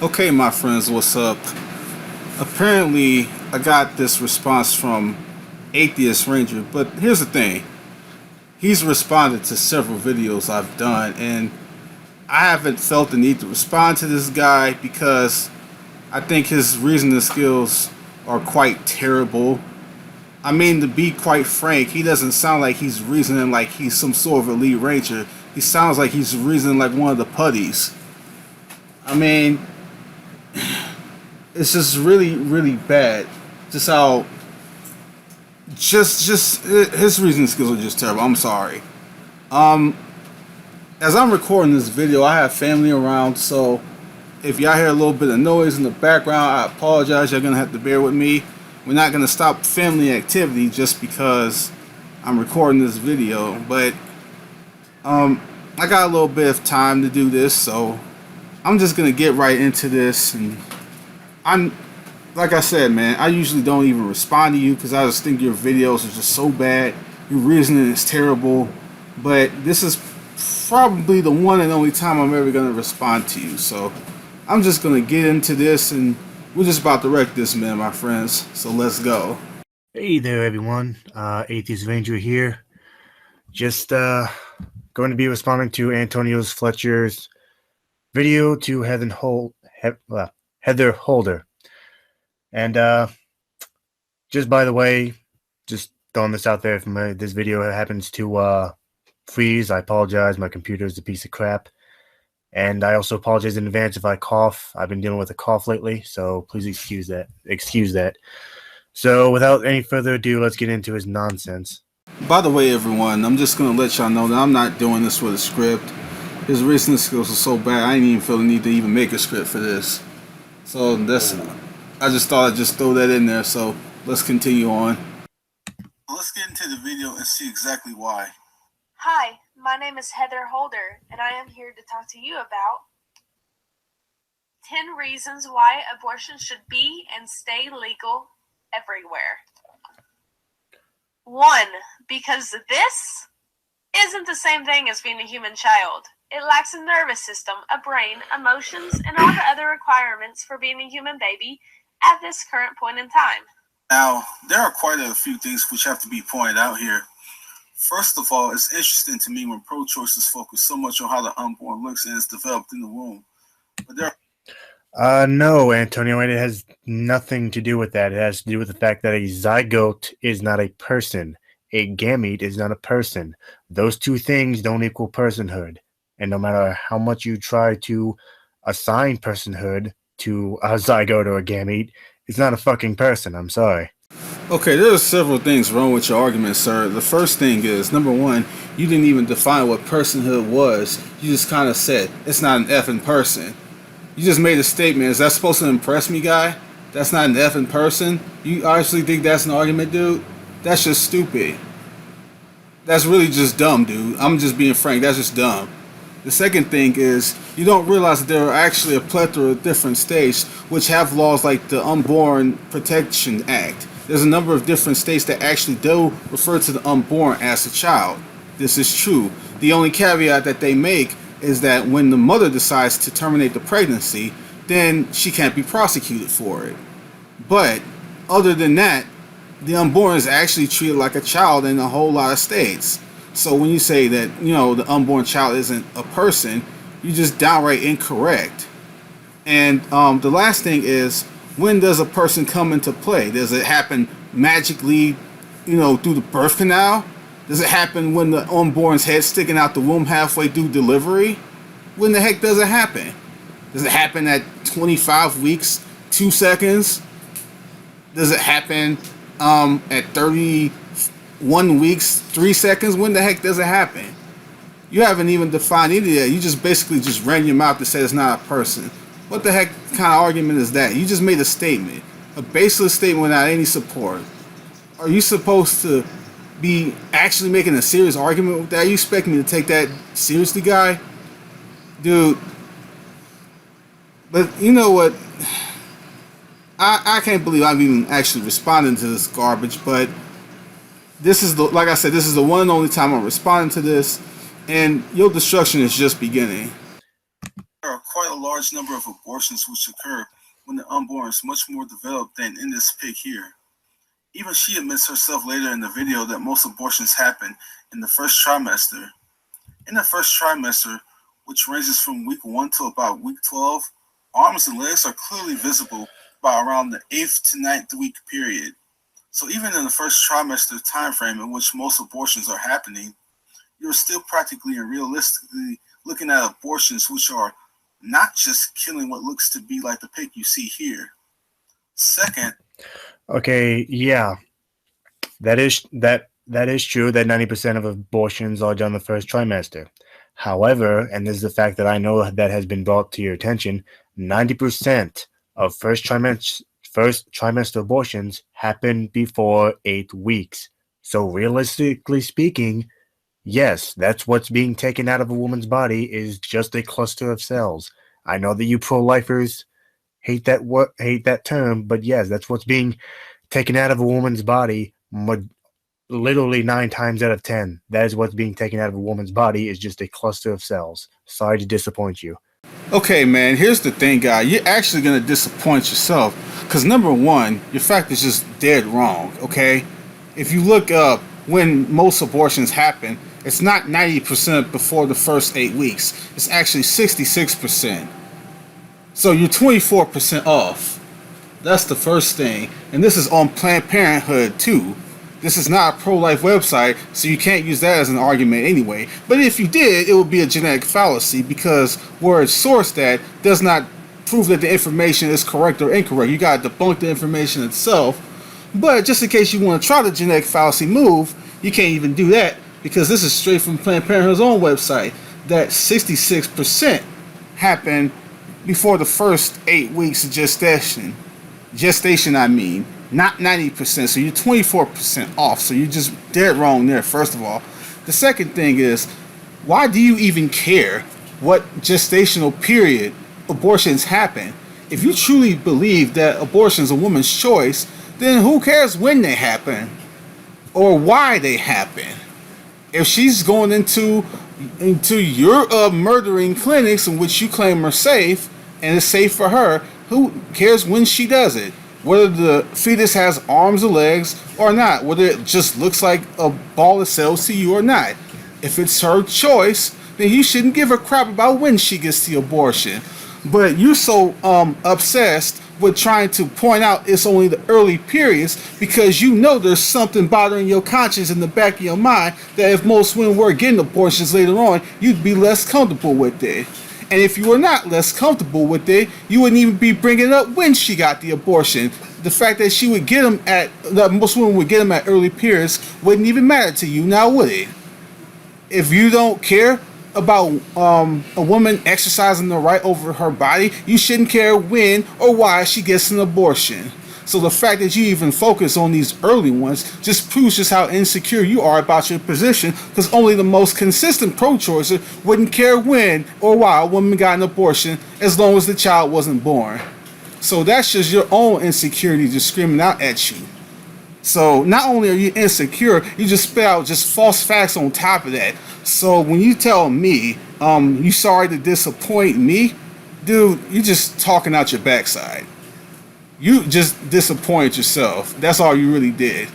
Okay, my friends, what's up? Apparently, I got this response from Atheist Ranger, but here's the thing. He's responded to several videos I've done, and I haven't felt the need to respond to this guy because I think his reasoning skills are quite terrible. I mean, to be quite frank, he doesn't sound like he's reasoning like he's some sort of elite ranger. He sounds like he's reasoning like one of the putties. I mean, it's just really, really bad. Just how, just his reasoning skills are just terrible. I'm sorry. Um, as I'm recording this video, I have family around, so if y'all hear a little bit of noise in the background, I apologize. You're gonna have to bear with me. We're not gonna stop family activity just because I'm recording this video, but I got a little bit of time to do this, so I'm just gonna get right into this. And I'm, like I said, man, I usually don't even respond to you because I just think your videos are just so bad. Your reasoning is terrible, but this is probably the one and only time I'm ever gonna respond to you. So I'm just gonna get into this, and we're just about to wreck this, man, my friends. So let's go. Hey there, everyone. Atheist Ranger here. Just going to be responding to Antonio's Fletcher's video to Heather Holder. And just by the way, just throwing this out there, if this video happens to freeze, I apologize. My computer is a piece of crap. And I also apologize in advance if I cough. I've been dealing with a cough lately, so please excuse that. So without any further ado, let's get into his nonsense. By the way, everyone, I'm just gonna let y'all know that I'm not doing this with a script. His reasoning skills are so bad, I didn't even feel the need to even make a script for this. So I just thought I'd just throw that in there. So let's continue on. Let's get into the video and see exactly why. Hi, my name is Heather Holder, and I am here to talk to you about 10 reasons why abortion should be and stay legal everywhere. 1. Because this isn't the same thing as being a human child. It lacks a nervous system, a brain, emotions, and all the other requirements for being a human baby at this current point in time. Now, there are quite a few things which have to be pointed out here. First of all, it's interesting to me when pro-choicers focus so much on how the unborn looks and is developed in the womb. But No, Antonio, and it has nothing to do with that. It has to do with the fact that a zygote is not a person. A gamete is not a person. Those two things don't equal personhood. And no matter how much you try to assign personhood to a zygote or a gamete, it's not a fucking person. I'm sorry. Okay, there's several things wrong with your argument, sir. The first thing is, number one, you didn't even define what personhood was. You just kind of said, it's not an effing person. You just made a statement. Is that supposed to impress me, guy? That's not an effing person? You honestly think that's an argument, dude? That's just stupid. That's really just dumb, dude. I'm just being frank. That's just dumb. The second thing is, you don't realize that there are actually a plethora of different states which have laws like the Unborn Protection Act. There's a number of different states that actually do refer to the unborn as a child. This is true. The only caveat that they make is that when the mother decides to terminate the pregnancy, then she can't be prosecuted for it. But other than that, the unborn is actually treated like a child in a whole lot of states. So when you say that, the unborn child isn't a person, you're just downright incorrect. And the last thing is, when does a person come into play? Does it happen magically, through the birth canal? Does it happen when the unborn's head sticking out the womb halfway through delivery? When the heck does it happen? Does it happen at 25 weeks, 2 seconds? Does it happen at 31 weeks, 3 seconds? When the heck does it happen? You haven't even defined any of that. You just basically just ran your mouth to say it's not a person. What the heck kind of argument is that? You just made a statement, a baseless statement without any support. Are you supposed to be actually making a serious argument with that? You expect me to take that seriously, guy? Dude. But you know what? I can't believe I'm even actually responding to this garbage, but this is like I said, this is the one and only time I'm responding to this, and your destruction is just beginning. There are quite a large number of abortions which occur when the unborn is much more developed than in this pic here. Even she admits herself later in the video that most abortions happen in the first trimester. In the first trimester, which ranges from week 1 to about week 12, arms and legs are clearly visible by around the 8th to 9th week period. So even in the first trimester time frame in which most abortions are happening, you're still practically and realistically looking at abortions which are not just killing what looks to be like the pic you see here. Second, okay, yeah, that is true that 90% of abortions are done the first trimester. However, and this is the fact that I know that has been brought to your attention, 90% of first trimester abortions happen before 8 weeks. So realistically speaking, yes, that's what's being taken out of a woman's body is just a cluster of cells. I know that you pro-lifers hate that term, but yes, that's what's being taken out of a woman's body. Literally 9 times out of 10, that is what's being taken out of a woman's body is just a cluster of cells. Sorry to disappoint you. okay, man, here's the thing, guy. You're actually going to disappoint yourself. Because number one, your fact is just dead wrong, okay? If you look up when most abortions happen, it's not 90% before the first 8 weeks. It's actually 66%. So you're 24% off. That's the first thing. And this is on Planned Parenthood, too. This is not a pro-life website, so you can't use that as an argument anyway. But if you did, it would be a genetic fallacy because where it's sourced at does not prove that the information is correct or incorrect. You got to debunk the information itself. But just in case you want to try the genetic fallacy move, you can't even do that because this is straight from Planned Parenthood's own website that 66% happen before the first 8 weeks of gestation. Not 90%, so you're 24% off, so you're just dead wrong there, first of all. The second thing is, why do you even care what gestational period abortions happen? If you truly believe that abortion is a woman's choice, then who cares when they happen or why they happen? If she's going into your murdering clinics in which you claim are safe and it's safe for her, who cares when she does it? Whether the fetus has arms or legs or not, whether it just looks like a ball of cells to you or not. If it's her choice, then you shouldn't give a crap about when she gets the abortion. But you're so obsessed with trying to point out it's only the early periods because you know there's something bothering your conscience in the back of your mind that if most women were getting abortions later on, you'd be less comfortable with it. And if you were not less comfortable with it, you wouldn't even be bringing up when she got the abortion. The fact that she would get them that most women would get them at early periods wouldn't even matter to you, now would it? If you don't care about a woman exercising the right over her body, you shouldn't care when or why she gets an abortion. So the fact that you even focus on these early ones just proves just how insecure you are about your position, because only the most consistent pro-choicer wouldn't care when or why a woman got an abortion as long as the child wasn't born. So that's just your own insecurity just screaming out at you. So not only are you insecure, you just spit out just false facts on top of that. So when you tell me you sorry to disappoint me, dude, you're just talking out your backside. You just disappointed yourself. That's all you really did.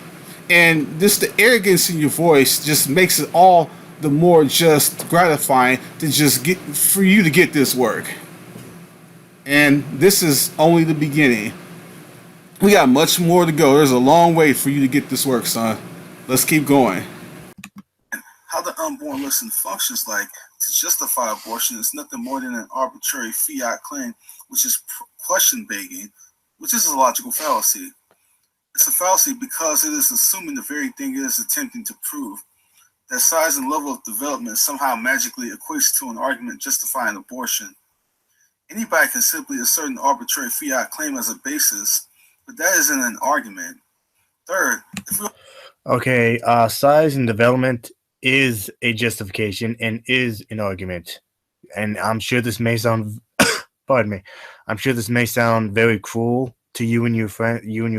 And just the arrogance in your voice just makes it all the more just gratifying to just get for you to get this work. And this is only the beginning. We got much more to go. There's a long way for you to get this work, son. Let's keep going. How the unborn listen functions like to justify abortion is nothing more than an arbitrary fiat claim, which is question begging, which is a logical fallacy. It's a fallacy because it is assuming the very thing it is attempting to prove, that size and level of development somehow magically equates to an argument justifying abortion. Anybody can simply assert an arbitrary fiat claim as a basis, but that isn't an argument. Third, okay, size and development is a justification and is an argument. And I'm sure this may sound pardon me. I'm sure this may sound very cruel to you and your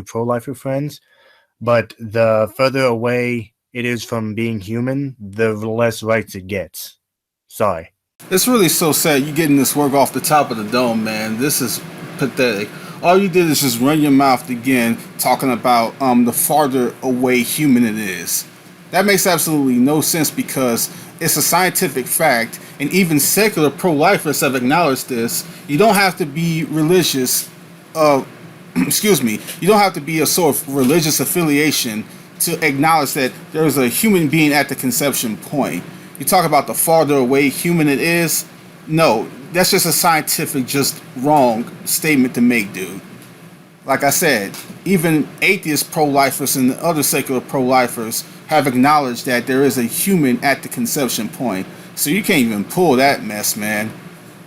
pro-lifer friends, but the further away it is from being human, the less rights it gets. Sorry. It's really so sad you getting this work off the top of the dome, man. This is pathetic. All you did is just run your mouth again talking about the farther away human it is. That makes absolutely no sense because it's a scientific fact, and even secular pro-lifers have acknowledged this. You don't have to be religious. Excuse me. You don't have to be a sort of religious affiliation to acknowledge that there's a human being at the conception point. You talk about the farther away human it is. No, that's just a scientific, just wrong statement to make, dude. Like I said, even atheist pro-lifers and other secular pro-lifers have acknowledged that there is a human at the conception point. So you can't even pull that mess, man.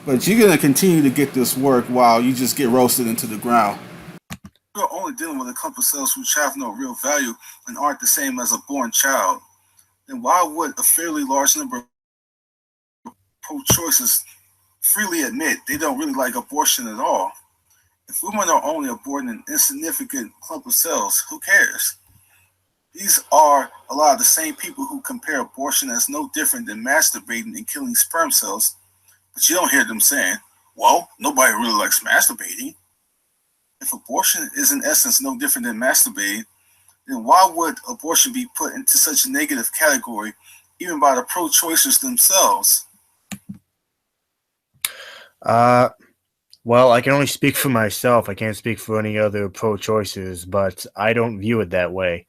But you're going to continue to get this work while you just get roasted into the ground. You're only dealing with a couple cells which have no real value and aren't the same as a born child. Then why would a fairly large number of pro-choicers freely admit they don't really like abortion at all? If women are only aborting an insignificant clump of cells, who cares? These are a lot of the same people who compare abortion as no different than masturbating and killing sperm cells, but you don't hear them saying, well, nobody really likes masturbating. If abortion is in essence no different than masturbating, then why would abortion be put into such a negative category, even by the pro-choicers themselves? Well, I can only speak for myself. I can't speak for any other pro-choicers, but I don't view it that way.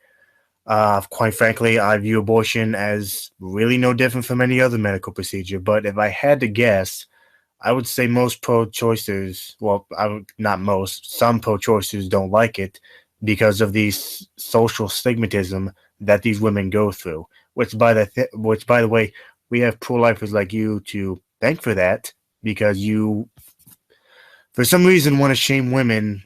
Quite frankly, I view abortion as really no different from any other medical procedure. But if I had to guess, I would say most pro-choicers, well, not most, some pro-choicers don't like it because of the social stigmatism that these women go through. Which, by the way, we have pro-lifers like you to thank for that, because you, for some reason, want to shame women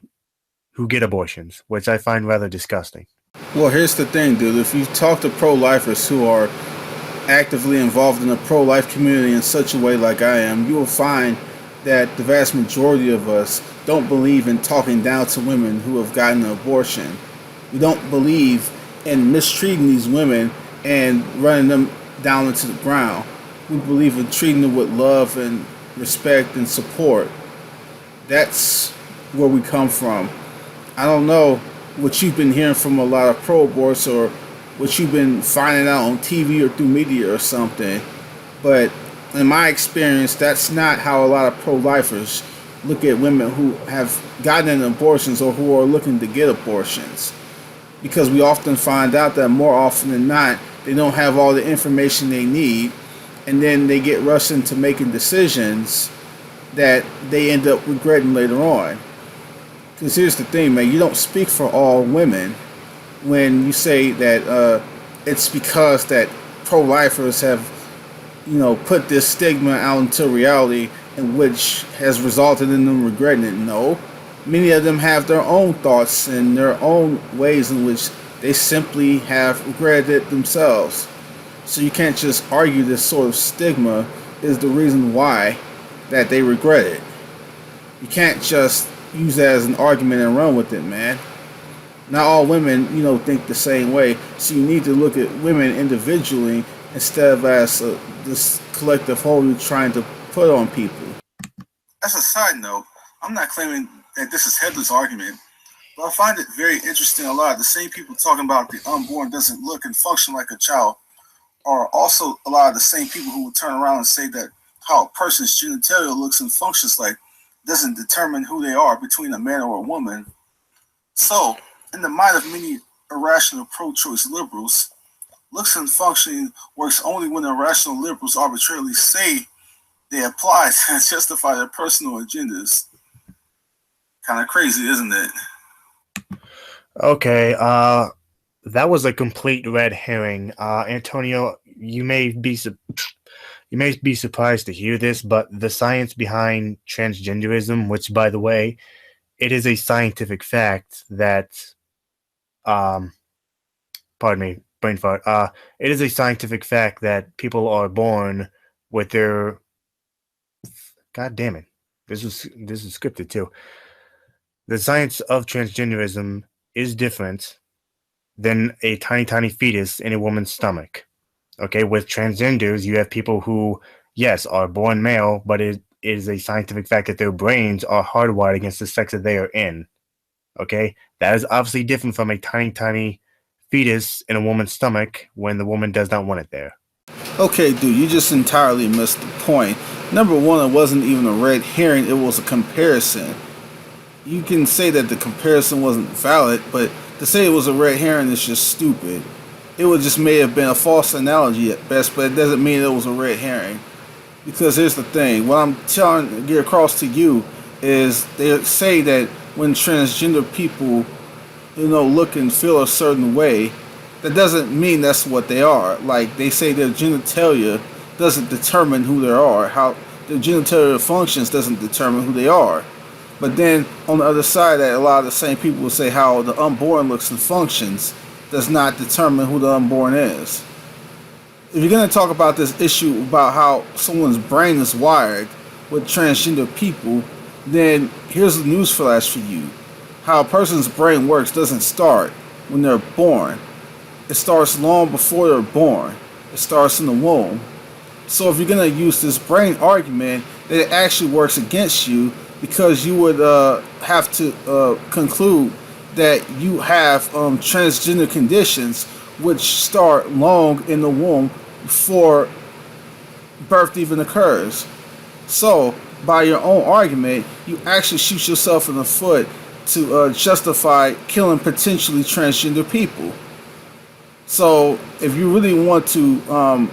who get abortions, which I find rather disgusting. Well, here's the thing, dude. If you talk to pro-lifers who are actively involved in the pro-life community in such a way like I am, you will find that the vast majority of us don't believe in talking down to women who have gotten an abortion. We don't believe in mistreating these women and running them down into the ground. We believe in treating them with love and respect and support. That's where we come from. I don't know what you've been hearing from a lot of pro-aborts or what you've been finding out on TV or through media or something, but in my experience, that's not how a lot of pro-lifers look at women who have gotten abortions or who are looking to get abortions. Because we often find out that more often than not, they don't have all the information they need, and then they get rushed into making decisions that they end up regretting later on. Because here's the thing, man, you don't speak for all women when you say that it's because that pro-lifers have, put this stigma out into reality, in which has resulted in them regretting it. No, many of them have their own thoughts and their own ways in which they simply have regretted it themselves. So you can't just argue this sort of stigma is the reason why that they regret it. You can't just use that as an argument and run with it, man. Not all women, think the same way. So you need to look at women individually instead of as this collective whole you're trying to put on people. As a side note, I'm not claiming that this is Heather's argument, but I find it very interesting. A lot of the same people talking about the unborn doesn't look and function like a child are also a lot of the same people who would turn around and say that how a person's genitalia looks and functions like doesn't determine who they are between a man or a woman. So, in the mind of many irrational pro-choice liberals, looks and functioning works only when irrational liberals arbitrarily say they apply to justify their personal agendas. Kind of crazy, isn't it? Okay, that was a complete red herring. Antonio, you may be surprised to hear this, but the science behind transgenderism, which, by the way, it is a scientific fact that, pardon me, brain fart. It is a scientific fact that people are born with their. God damn it! This is scripted too. The science of transgenderism is different than a tiny fetus in a woman's stomach. Okay, with transgenders, you have people who yes, are born male, but it is a scientific fact that their brains are hardwired against the sex that they are in. Okay? That is obviously different from a tiny, tiny fetus in a woman's stomach when the woman does not want it there. Okay, dude, you just entirely missed the point. Number one, it wasn't even a red herring, it was a comparison. You can say that the comparison wasn't valid, but to say it was a red herring is just stupid. It would just may have been a false analogy at best, but it doesn't mean it was a red herring. Because here's the thing, what I'm trying to get across to you is they say that when transgender people, look and feel a certain way, that doesn't mean that's what they are. Like they say their genitalia doesn't determine who they are. How their genitalia functions doesn't determine who they are. But then on the other side, that a lot of the same people will say how the unborn looks and functions does not determine who the unborn is. If you're going to talk about this issue about how someone's brain is wired with transgender people, then here's a newsflash for you. How a person's brain works doesn't start when they're born. It starts long before they're born. It starts in the womb. So if you're going to use this brain argument, that it actually works against you because you would have to conclude that you have transgender conditions which start long in the womb before birth even occurs. So, by your own argument, you actually shoot yourself in the foot to justify killing potentially transgender people. So, if you really want to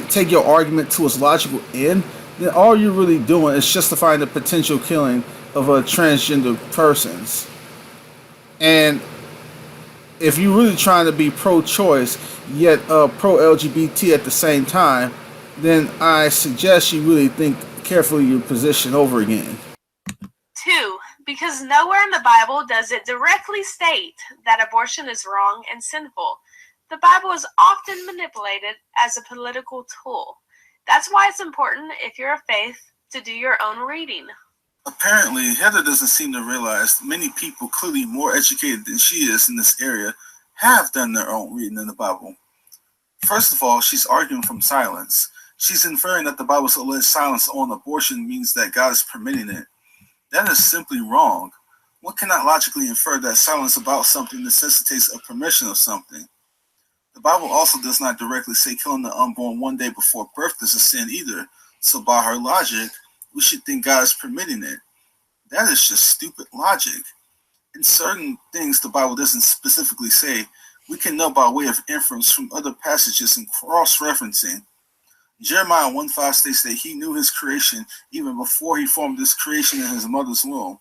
take your argument to its logical end, then all you're really doing is justifying the potential killing of transgender persons. And if you're really trying to be pro-choice yet pro-LGBT at the same time, then I suggest you really think carefully your position over again. 2. Because nowhere in the Bible does it directly state that abortion is wrong and sinful. The Bible is often manipulated as a political tool. That's why it's important, if you're of faith, to do your own reading. Apparently, Heather doesn't seem to realize many people clearly more educated than she is in this area have done their own reading in the Bible. First of all, she's arguing from silence. She's inferring that the Bible's alleged silence on abortion means that God is permitting it. That is simply wrong. One cannot logically infer that silence about something necessitates a permission of something. The Bible also does not directly say killing the unborn one day before birth is a sin either. So by her logic, we should think God is permitting it. That is just stupid logic. In certain things the Bible doesn't specifically say, we can know by way of inference from other passages and cross-referencing. Jeremiah 1:5 states that he knew his creation even before he formed this creation in his mother's womb.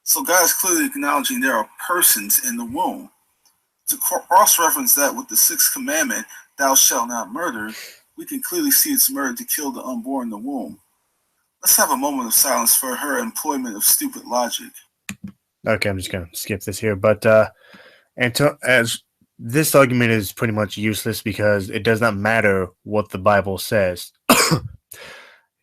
So God is clearly acknowledging there are persons in the womb. To cross-reference that with the 6th commandment, thou shalt not murder, we can clearly see it's murder to kill the unborn in the womb. Let's have a moment of silence for her employment of stupid logic. Okay, I'm just going to skip this here. But as this argument is pretty much useless because it does not matter what the Bible says.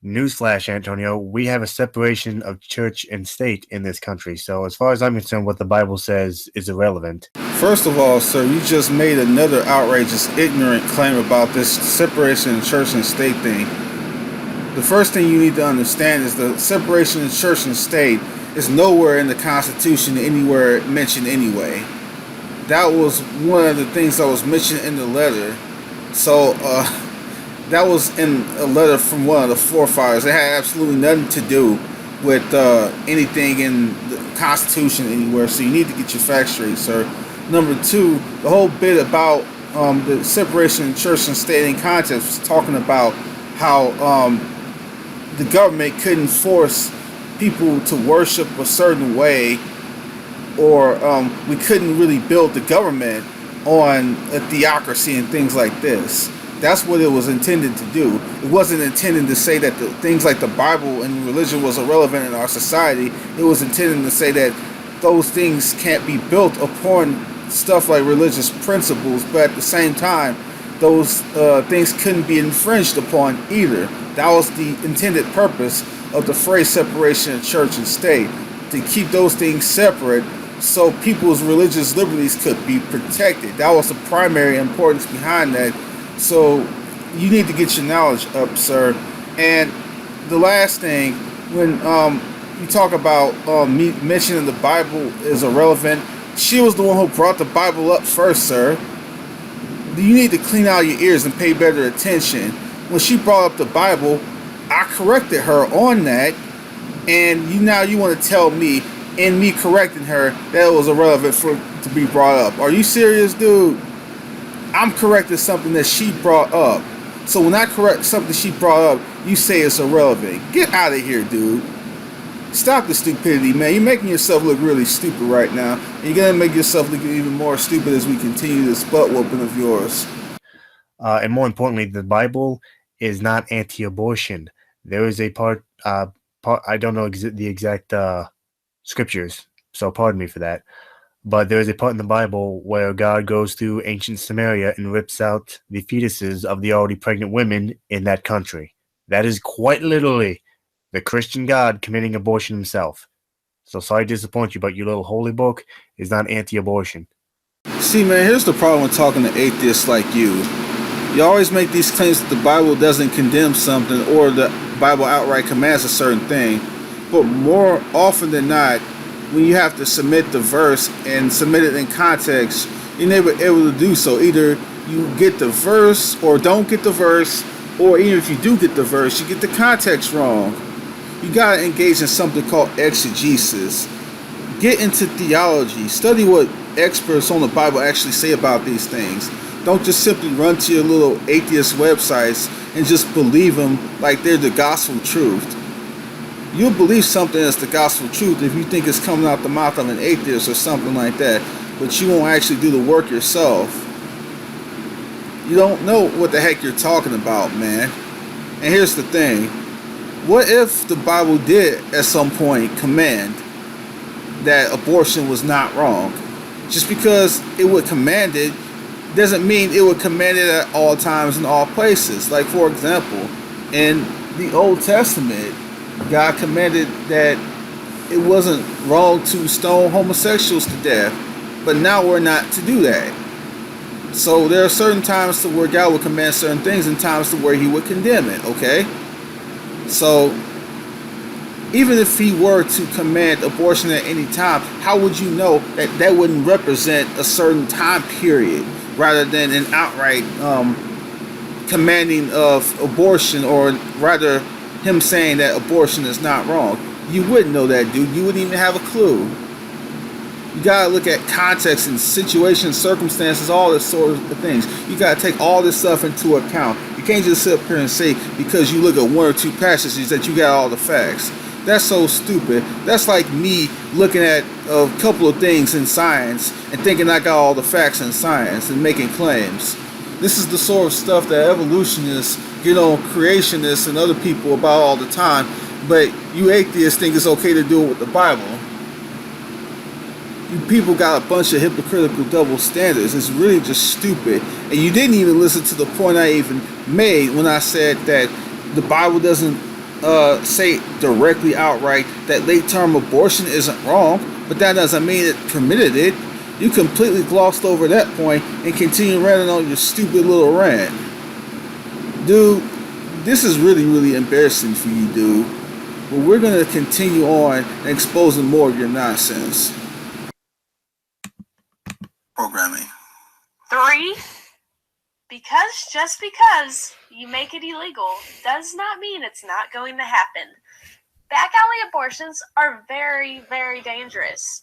Newsflash, Antonio, we have a separation of church and state in this country. So as far as I'm concerned, what the Bible says is irrelevant. First of all, sir, you just made another outrageous, ignorant claim about this separation of church and state thing. The first thing you need to understand is the separation of church and state is nowhere in the Constitution anywhere mentioned anyway. That was one of the things that was mentioned in the letter. So, that was in a letter from one of the forefathers. It had absolutely nothing to do with anything in the Constitution anywhere. So you need to get your facts straight, sir. Number 2, the whole bit about the separation of church and state in context was talking about how the government couldn't force people to worship a certain way, or we couldn't really build the government on a theocracy and things like this. That's what it was intended to do. It wasn't intended to say that the things like the Bible and religion was irrelevant in our society. It was intended to say that those things can't be built upon stuff like religious principles, but at the same time, those things couldn't be infringed upon either. That was the intended purpose of the phrase separation of church and state, to keep those things separate so people's religious liberties could be protected. That was the primary importance behind that. So you need to get your knowledge up, sir. And the last thing, when you talk about me mentioning the Bible is irrelevant, she was the one who brought the Bible up first, sir. You need to clean out your ears and pay better attention. When she brought up the Bible, I corrected her on that, and you want to tell me, in me correcting her, that it was irrelevant to be brought up. Are you serious, dude? I'm correcting something that she brought up. So when I correct something she brought up, you say it's irrelevant. Get out of here, dude. Stop the stupidity, man. You're making yourself look really stupid right now. And you're going to make yourself look even more stupid as we continue this butt whooping of yours. And more importantly, the Bible is not anti-abortion. There is a part I don't know the exact scriptures, so pardon me for that. But there is a part in the Bible where God goes through ancient Samaria and rips out the fetuses of the already pregnant women in that country. That is quite literally the Christian God committing abortion himself. So sorry to disappoint you, but your little holy book is not anti-abortion. See, man, here's the problem with talking to atheists like you. You always make these claims that the Bible doesn't condemn something or the Bible outright commands a certain thing. But more often than not, when you have to submit the verse and submit it in context, you're never able to do so. Either you get the verse or don't get the verse, or even if you do get the verse, you get the context wrong. You gotta engage in something called exegesis. Get into theology. Study what experts on the Bible actually say about these things. Don't just simply run to your little atheist websites and just believe them like they're the gospel truth. You'll believe something as the gospel truth if you think it's coming out the mouth of an atheist or something like that, but you won't actually do the work yourself. You don't know what the heck you're talking about, man. And here's the thing. What if the Bible did at some point command that abortion was not wrong? Just because it would command it doesn't mean it would command it at all times and all places. Like, for example, in the Old Testament, God commanded that it wasn't wrong to stone homosexuals to death, but now we're not to do that. So there are certain times to where God would command certain things and times to where he would condemn it, okay? So even if he were to command abortion at any time, how would you know that that wouldn't represent a certain time period rather than an outright commanding of abortion, or rather him saying that abortion is not wrong? You wouldn't know that, dude. You wouldn't even have a clue. You gotta look at context and situations, circumstances, all this sort of things. You gotta take all this stuff into account. You can't just sit up here and say because you look at one or two passages that you got all the facts. That's so stupid. That's like me looking at a couple of things in science and thinking I got all the facts in science and making claims. This is the sort of stuff that evolutionists get on creationists and other people about all the time, but you atheists think it's okay to do it with the Bible. You people got a bunch of hypocritical double standards. It's really just stupid. And you didn't even listen to the point I even made when I said that the Bible doesn't say directly outright that late-term abortion isn't wrong, but that doesn't mean it permitted it. You completely glossed over that point and continue ranting on your stupid little rant. Dude, this is really, really embarrassing for you, dude. But we're going to continue on and exposing more of your nonsense. Programming. 3. Just because you make it illegal does not mean it's not going to happen. Back alley abortions are very, very dangerous.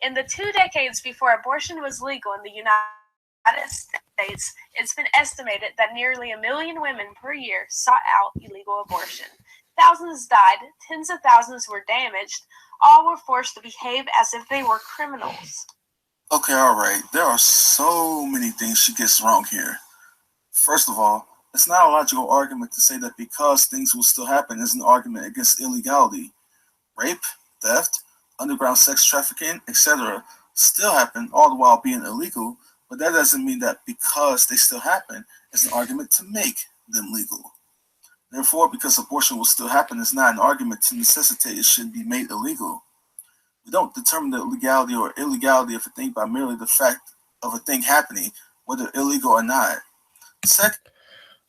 In the 2 decades before abortion was legal in the United States, it's been estimated that nearly 1 million women per year sought out illegal abortion. Thousands died, tens of thousands were damaged, all were forced to behave as if they were criminals. Okay, all right. There are so many things she gets wrong here. First of all, it's not a logical argument to say that because things will still happen is an argument against illegality. Rape, theft, underground sex trafficking, etc. still happen, all the while being illegal, but that doesn't mean that because they still happen is an argument to make them legal. Therefore, because abortion will still happen is not an argument to necessitate it should be made illegal. We don't determine the legality or illegality of a thing by merely the fact of a thing happening, whether illegal or not. Second,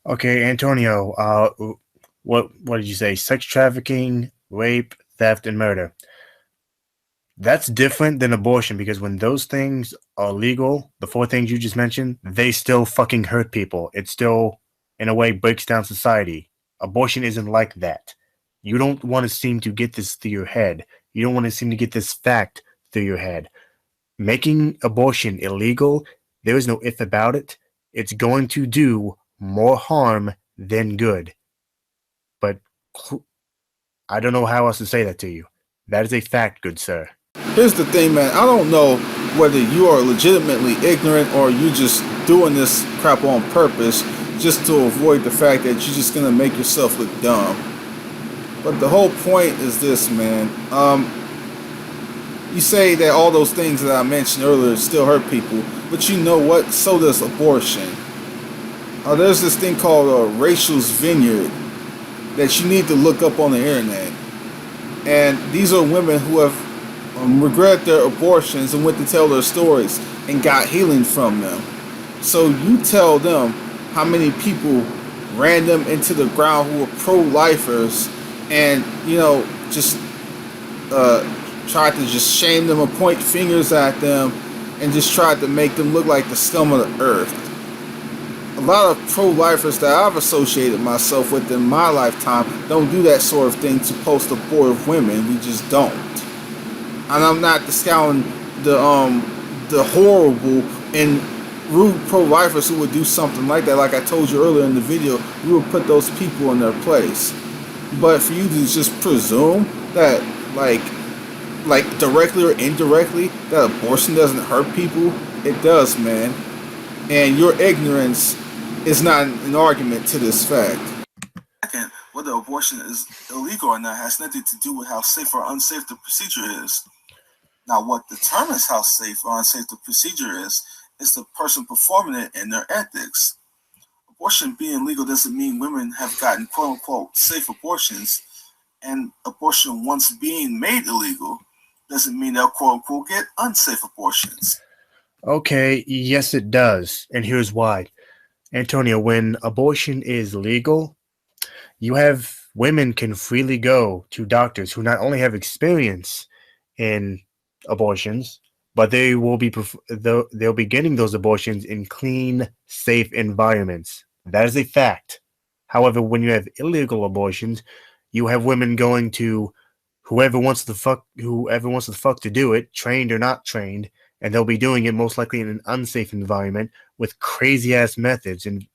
Okay, Antonio, what did you say? Sex trafficking, rape, theft, and murder. That's different than abortion because when those things are legal, the four things you just mentioned, they still fucking hurt people. It still, in a way, breaks down society. Abortion isn't like that. You don't want to seem to get this through your head. You don't want to seem to get this fact through your head. Making abortion illegal, there is no if about it. It's going to do more harm than good. But I don't know how else to say that to you. That is a fact, good sir. Here's the thing, man. I don't know whether you are legitimately ignorant or you just doing this crap on purpose just to avoid the fact that you're just gonna make yourself look dumb. But the whole point is this, man. You say that all those things that I mentioned earlier still hurt people, but you know what? So does abortion. There's this thing called Rachel's Vineyard that you need to look up on the internet. And these are women who have regret their abortions and went to tell their stories and got healing from them. So you tell them how many people ran them into the ground who were pro-lifers and, just tried to just shame them or point fingers at them and just tried to make them look like the scum of the earth. A lot of pro-lifers that I've associated myself with in my lifetime don't do that sort of thing to post a board of women. We just don't. And I'm not discounting the horrible and rude pro-lifers who would do something like that. Like I told you earlier in the video, we would put those people in their place. But for you to just presume that, like directly or indirectly, that abortion doesn't hurt people, it does, man. And your ignorance is not an argument to this fact. Second, whether abortion is illegal or not has nothing to do with how safe or unsafe the procedure is. Now, what determines how safe or unsafe the procedure is the person performing it and their ethics. Abortion being legal doesn't mean women have gotten quote-unquote safe abortions, and abortion once being made illegal doesn't mean they'll quote-unquote get unsafe abortions. Okay, yes it does, and here's why. Antonio, when abortion is legal, women can freely go to doctors who not only have experience in abortions, but they'll be getting those abortions in clean, safe environments. That is a fact. However, when you have illegal abortions, you have women going to whoever wants the fuck to do it, trained or not trained, and they'll be doing it most likely in an unsafe environment with crazy ass methods. In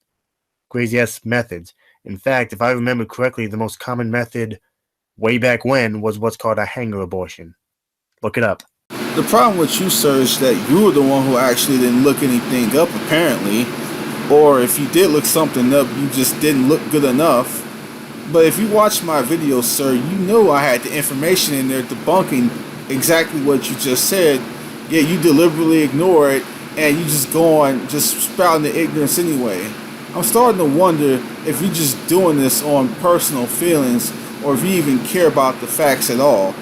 fact, if I remember correctly, the most common method way back when was what's called a hanger abortion. Look it up. The problem with you, sir, is that you were the one who actually didn't look anything up, apparently. Or if you did look something up, you just didn't look good enough. But if you watch my video, sir, you know I had the information in there debunking exactly what you just said. Yeah, you deliberately ignore it, and you just go on just spouting the ignorance anyway. I'm starting to wonder if you're just doing this on personal feelings, or if you even care about the facts at all.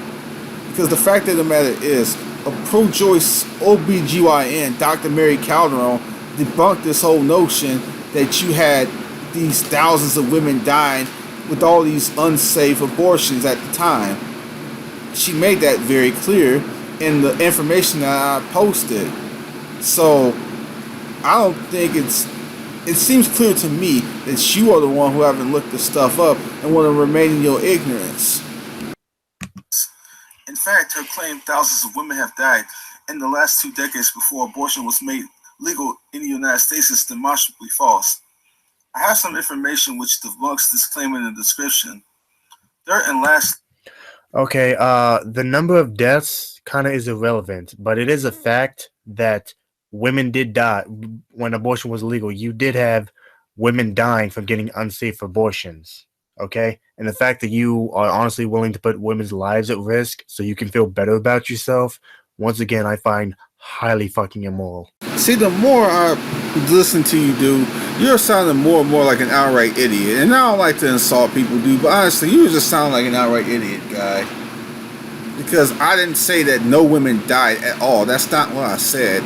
Because the fact of the matter is, a pro-choice OBGYN, Dr. Mary Calderon, debunked this whole notion that you had these thousands of women dying with all these unsafe abortions at the time. She made that very clear in the information that I posted. So I don't think it seems clear to me that you are the one who haven't looked this stuff up and want to remain in your ignorance. In fact, her claim thousands of women have died in the last 2 decades before abortion was made legal in the United States is demonstrably false. I have some information which debunks this claim in the description. Okay, the number of deaths kind of is irrelevant, but it is a fact that women did die when abortion was legal. You did have women dying from getting unsafe abortions, okay? And the fact that you are honestly willing to put women's lives at risk so you can feel better about yourself, once again, I find highly fucking immoral. See, the more I listen to you, dude, you're sounding more and more like an outright idiot. And I don't like to insult people, dude, but honestly, you just sound like an outright idiot, guy. Because I didn't say that no women died at all. That's not what I said.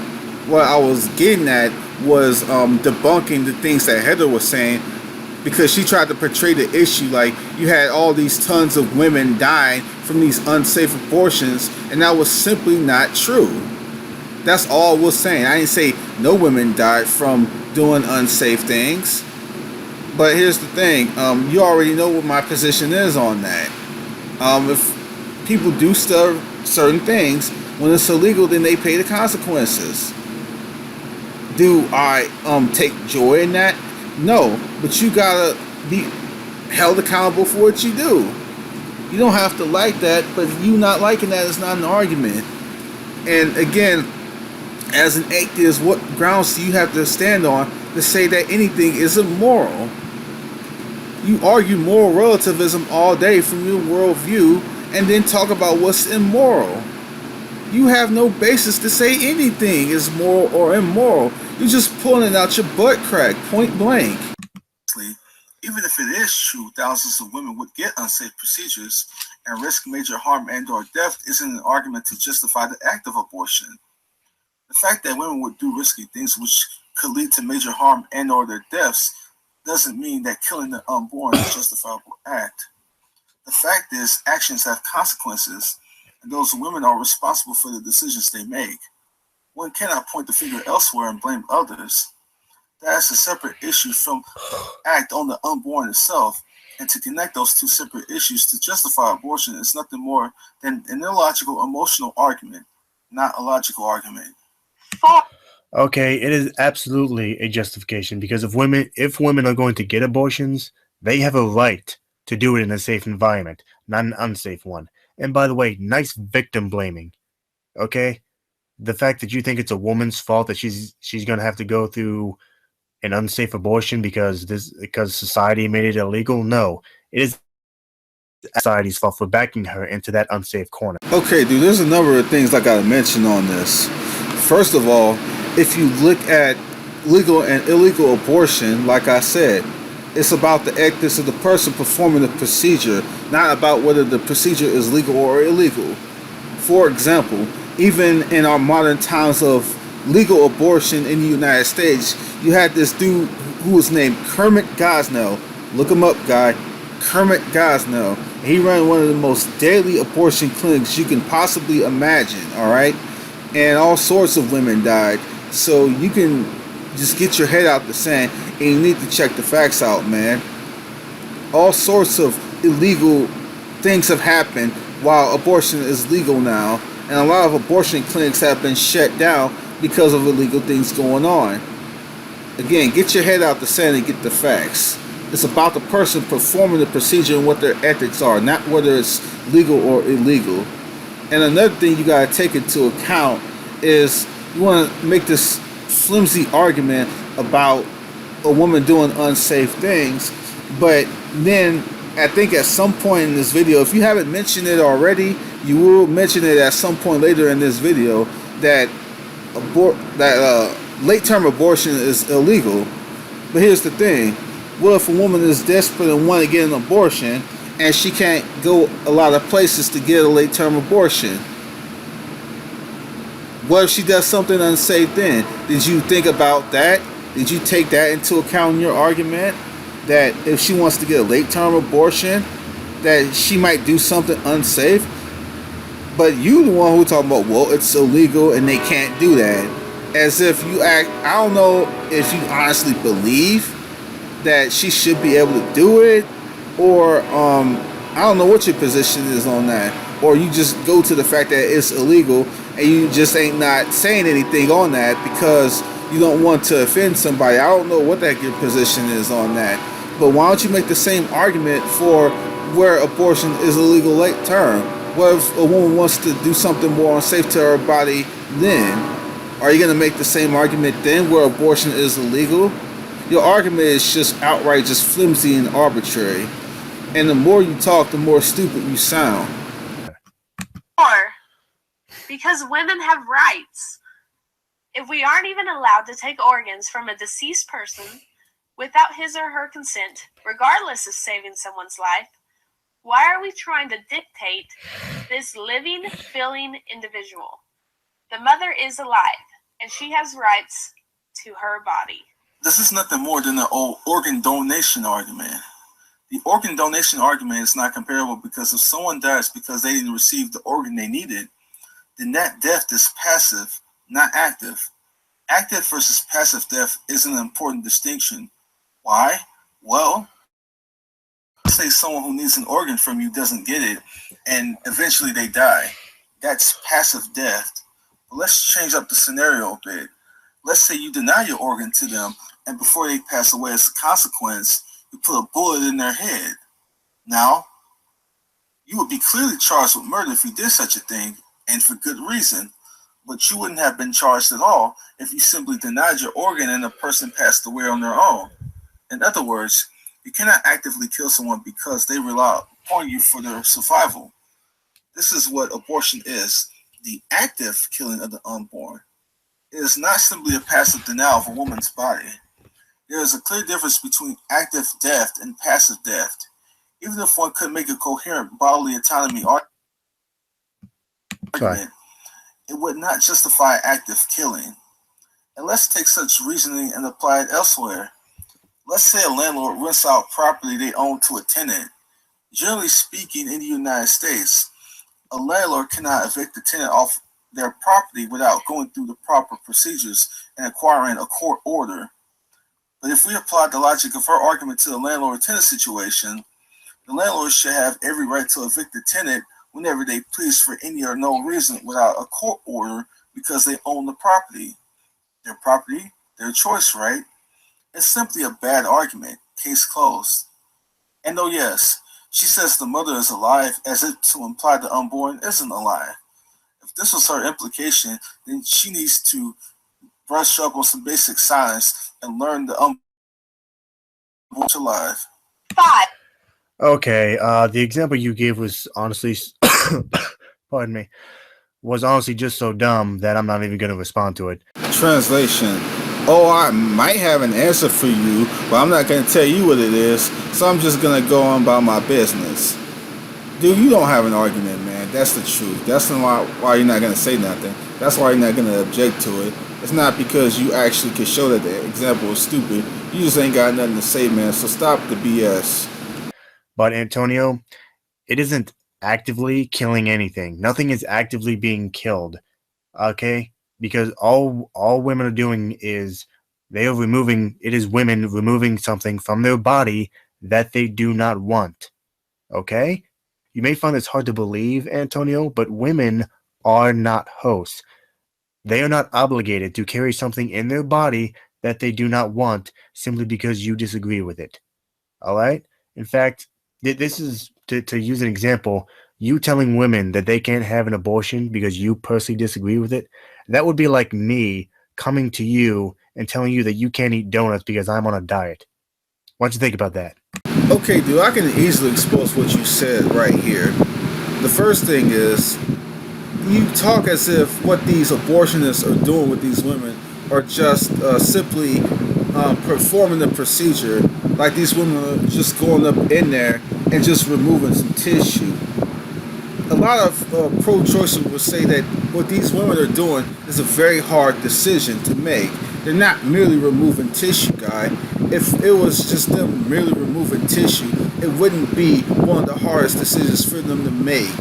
What I was getting at was debunking the things that Heather was saying because she tried to portray the issue like you had all these tons of women dying from these unsafe abortions, and that was simply not true. That's all we're saying. I didn't say no women died from doing unsafe things. But here's the thing. You already know what my position is on that. If people do certain things, when it's illegal, then they pay the consequences. Do I take joy in that? No. But you gotta be held accountable for what you do. You don't have to like that, but you not liking that is not an argument. And again, as an atheist, what grounds do you have to stand on to say that anything is immoral? You argue moral relativism all day from your worldview and then talk about what's immoral. You have no basis to say anything is moral or immoral. You're just pulling it out your butt crack, point blank. Even if it is true, thousands of women would get unsafe procedures and risk major harm and or death isn't an argument to justify the act of abortion. The fact that women would do risky things which could lead to major harm and or their deaths doesn't mean that killing the unborn is a justifiable act. The fact is, actions have consequences, and those women are responsible for the decisions they make. One cannot point the finger elsewhere and blame others. That is a separate issue from the act on the unborn itself, and to connect those two separate issues to justify abortion is nothing more than an illogical emotional argument, not a logical argument. Okay, it is absolutely a justification because if women are going to get abortions, they have a right to do it in a safe environment, not an unsafe one. And by the way, nice victim blaming. Okay? The fact that you think it's a woman's fault that she's going to have to go through an unsafe abortion because society made it illegal, no. It is society's fault for backing her into that unsafe corner. Okay, dude, there's a number of things I gotta mention on this. First of all, if you look at legal and illegal abortion, like I said, it's about the ethics of the person performing the procedure, not about whether the procedure is legal or illegal. For example, even in our modern times of legal abortion in the United States, you had this dude who was named Kermit Gosnell. Look him up, guy. Kermit Gosnell. He ran one of the most deadly abortion clinics you can possibly imagine, alright? And all sorts of women died. So you can just get your head out the sand and you need to check the facts out, man. All sorts of illegal things have happened while abortion is legal now. And a lot of abortion clinics have been shut down because of illegal things going on. Again, get your head out the sand and get the facts. It's about the person performing the procedure and what their ethics are, not whether it's legal or illegal. And another thing you gotta take into account is you want to make this flimsy argument about a woman doing unsafe things, but then I think at some point in this video, if you haven't mentioned it already, you will mention it at some point later in this video that late-term abortion is illegal. But here's the thing: what if a woman is desperate and want to get an abortion and she can't go a lot of places to get a late-term abortion? What if she does something unsafe then? Did you think about that? Did you take that into account in your argument? That if she wants to get a late-term abortion, that she might do something unsafe? But you the one who talking about, well, it's illegal and they can't do that. As if you act, I don't know if you honestly believe that she should be able to do it, or I don't know what your position is on that. Or you just go to the fact that it's illegal and you just ain't not saying anything on that because you don't want to offend somebody. I don't know what the heck your position is on that. But why don't you make the same argument for where abortion is illegal late term? What if a woman wants to do something more unsafe to her body then? Are you going to make the same argument then where abortion is illegal? Your argument is just outright just flimsy and arbitrary. And the more you talk, the more stupid you sound. Or because women have rights. If we aren't even allowed to take organs from a deceased person without his or her consent, regardless of saving someone's life, why are we trying to dictate this living, feeling individual? The mother is alive, and she has rights to her body. This is nothing more than an old organ donation argument. The organ donation argument is not comparable because if someone dies because they didn't receive the organ they needed, then that death is passive, not active. Active versus passive death is an important distinction. Why? Well, let's say someone who needs an organ from you doesn't get it, and eventually they die. That's passive death. But let's change up the scenario a bit. Let's say you deny your organ to them, and before they pass away as a consequence, you put a bullet in their head. Now, you would be clearly charged with murder if you did such a thing, and for good reason. But you wouldn't have been charged at all if you simply denied your organ and the person passed away on their own. In other words, you cannot actively kill someone because they rely upon you for their survival. This is what abortion is, the active killing of the unborn. It is not simply a passive denial of a woman's body. There is a clear difference between active death and passive death. Even if one could make a coherent bodily autonomy argument, it would not justify active killing. And let's take such reasoning and apply it elsewhere. Let's say a landlord rents out property they own to a tenant. Generally speaking, in the United States, a landlord cannot evict the tenant off their property without going through the proper procedures and acquiring a court order. But if we apply the logic of her argument to the landlord-tenant situation, the landlord should have every right to evict the tenant whenever they please for any or no reason without a court order because they own the property. Their property, their choice, right? It's simply a bad argument. Case closed. And oh yes, she says the mother is alive as if to imply the unborn isn't alive. If this was her implication, then she needs to brush up on some basic science and learn the unborn's alive. 5. Okay, the example you gave was honestly, pardon me, was honestly just so dumb that I'm not even going to respond to it. Translation. Oh, I might have an answer for you, but I'm not going to tell you what it is, so I'm just going to go on about my business. Dude, you don't have an argument, man. That's the truth. That's why you're not going to say nothing. That's why you're not going to object to it. It's not because you actually can show that the example is stupid. You just ain't got nothing to say, man, so stop the BS. But Antonio, it isn't actively killing anything. Nothing is actively being killed, okay? Because all women are doing is it is women removing something from their body that they do not want, okay? You may find this hard to believe, Antonio, but women are not hosts. They are not obligated to carry something in their body that they do not want simply because you disagree with it, all right? In fact, this is, to use an example, you telling women that they can't have an abortion because you personally disagree with it, that would be like me coming to you and telling you that you can't eat donuts because I'm on a diet. Why don't you think about that? Okay, dude, I can easily expose what you said right here. The first thing is, you talk as if what these abortionists are doing with these women are just simply performing the procedure, like these women are just going up in there and just removing some tissue. A lot of pro-choicers will say that what these women are doing is a very hard decision to make. They're not merely removing tissue, guy. If it was just them merely removing tissue, it wouldn't be one of the hardest decisions for them to make,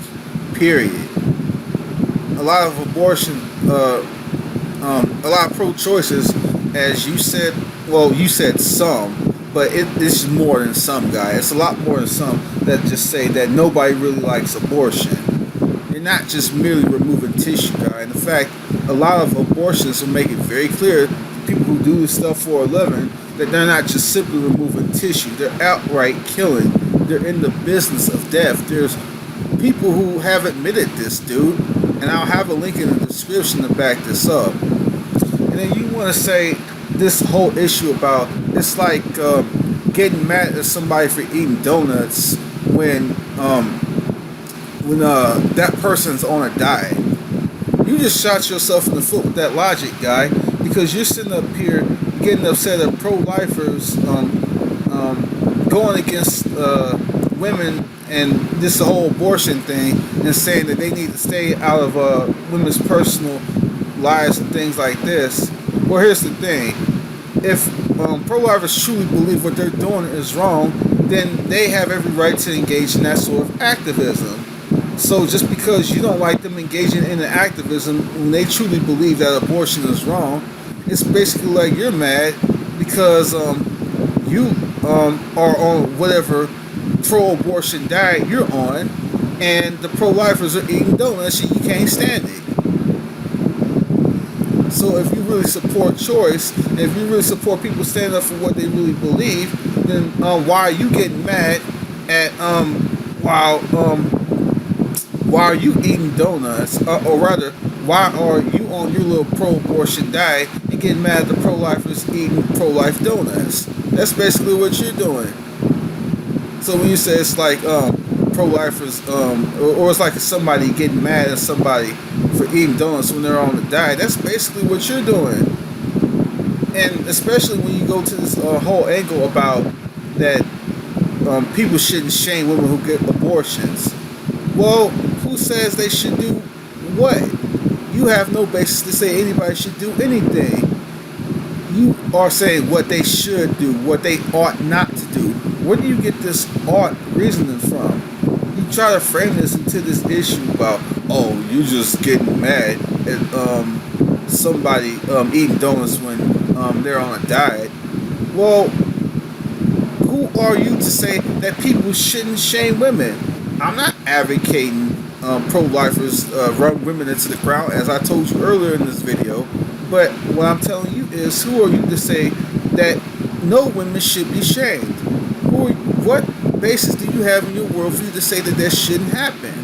period. A lot of abortion, a lot of pro-choicers, as you said, well, you said some, but it's more than some, guy. It's a lot more than some that just say that nobody really likes abortion. You're not just merely removing tissue, guy. And in fact, a lot of abortionists will make it very clear to people who do this stuff for a living that they're not just simply removing tissue. They're outright killing. They're in the business of death. There's people who have admitted this, dude. And I'll have a link in the description to back this up. And then you want to say this whole issue about, it's like getting mad at somebody for eating donuts when that person's on a diet. You just shot yourself in the foot with that logic, guy, because you're sitting up here getting upset at pro-lifers going against women and this whole abortion thing and saying that they need to stay out of women's personal lives and things like this. Well, here's the thing. If pro-lifers truly believe what they're doing is wrong, then they have every right to engage in that sort of activism. So just because you don't like them engaging in the activism when they truly believe that abortion is wrong, it's basically like you're mad because you are on whatever pro-abortion diet you're on, and the pro-lifers are eating donuts and you can't stand it. So if you really support choice, and if you really support people standing up for what they really believe, then why are you getting mad at why are you eating donuts, or rather, why are you on your little pro-abortion diet and getting mad at the pro-lifers eating pro-life donuts? That's basically what you're doing. So when you say it's like pro-lifers, or it's like somebody getting mad at somebody for eating donuts when they're on the diet, that's basically what you're doing. And especially when you go to this whole angle about that people shouldn't shame women who get abortions. Well, who says they should do what? You have no basis to say anybody should do anything. You are saying what they should do, what they ought not to do. Where do you get this ought reasoning from? You try to frame this into this issue about, oh, you just getting mad at somebody eating donuts when they're on a diet. Well, who are you to say that people shouldn't shame women? I'm not advocating pro-lifers run women into the ground, as I told you earlier in this video. But what I'm telling you is, who are you to say that no women should be shamed? What basis do you have in your worldview to say that that shouldn't happen?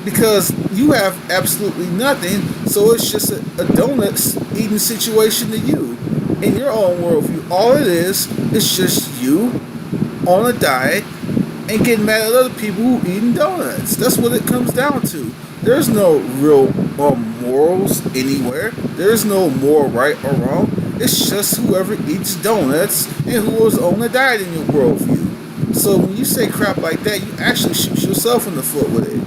Because you have absolutely nothing, so it's just a donut eating situation to you. In your own worldview, all it is just you on a diet and getting mad at other people who eating donuts. That's what it comes down to. There's no real morals anywhere. There's no moral right or wrong. It's just whoever eats donuts and who is on a diet in your worldview. So when you say crap like that, you actually shoot yourself in the foot with it.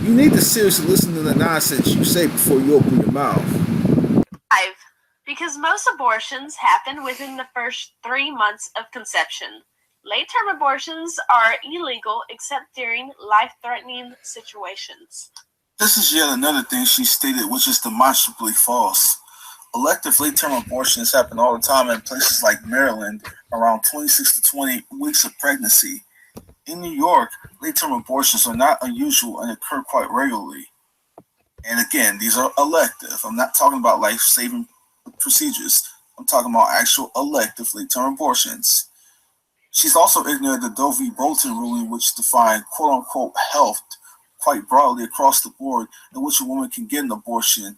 You need to seriously listen to the nonsense you say before you open your mouth. 5. Because most abortions happen within the first 3 months of conception. Late-term abortions are illegal except during life-threatening situations. This is yet another thing she stated, which is demonstrably false. Elective late-term abortions happen all the time in places like Maryland, around 26 to 20 weeks of pregnancy. In New York, late-term abortions are not unusual and occur quite regularly. And again, these are elective. I'm not talking about life-saving procedures. I'm talking about actual elective late-term abortions. She's also ignorant of the Doe v. Bolton ruling, which defined quote-unquote health quite broadly across the board, in which a woman can get an abortion,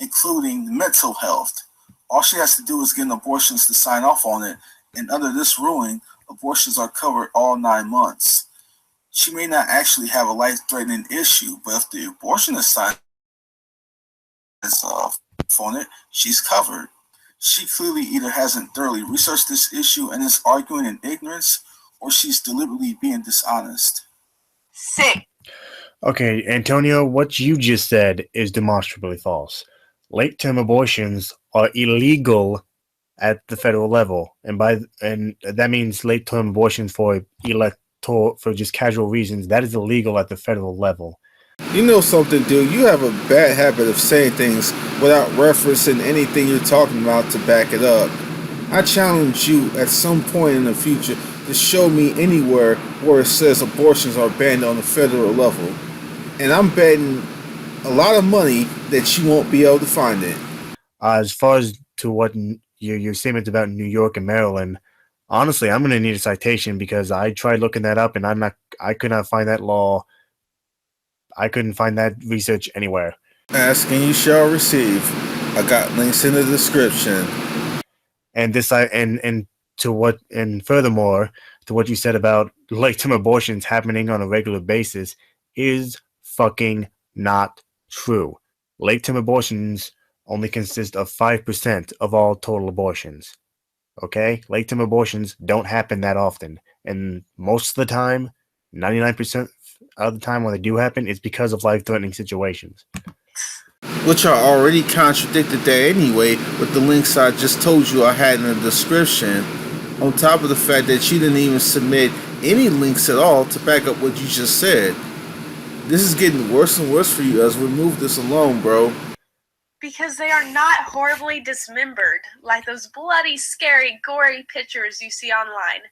including mental health. All she has to do is get an abortion to sign off on it, and under this ruling, abortions are covered all 9 months. She may not actually have a life-threatening issue, but if the abortion is signed off on it, she's covered. She clearly either hasn't thoroughly researched this issue and is arguing in ignorance, or she's deliberately being dishonest. 6. Okay, Antonio, what you just said is demonstrably false. Late-term abortions are illegal at the federal level, and that means late-term abortions for just casual reasons. That is illegal at the federal level. You know something, dude? You have a bad habit of saying things without referencing anything you're talking about to back it up. I challenge you at some point in the future to show me anywhere where it says abortions are banned on the federal level. And I'm betting a lot of money that you won't be able to find it. As far as to what your statements about New York and Maryland, honestly, I'm going to need a citation because I tried looking that up and I could not find that law. I couldn't find that research anywhere. Ask and you shall receive. I got links in the description. And furthermore, to what you said about late-term abortions happening on a regular basis is fucking not true. Late-term abortions only consist of 5% of all total abortions. Okay? Late-term abortions don't happen that often. And most of the time, 99% of the time when they do happen, it's because of life-threatening situations. which I already contradicted that anyway with the links I just told you I had in the description, on top of the fact that you didn't even submit any links at all to back up what you just said. This is getting worse and worse for you as we move this along, bro. Because they are not horribly dismembered, like those bloody, scary, gory pictures you see online.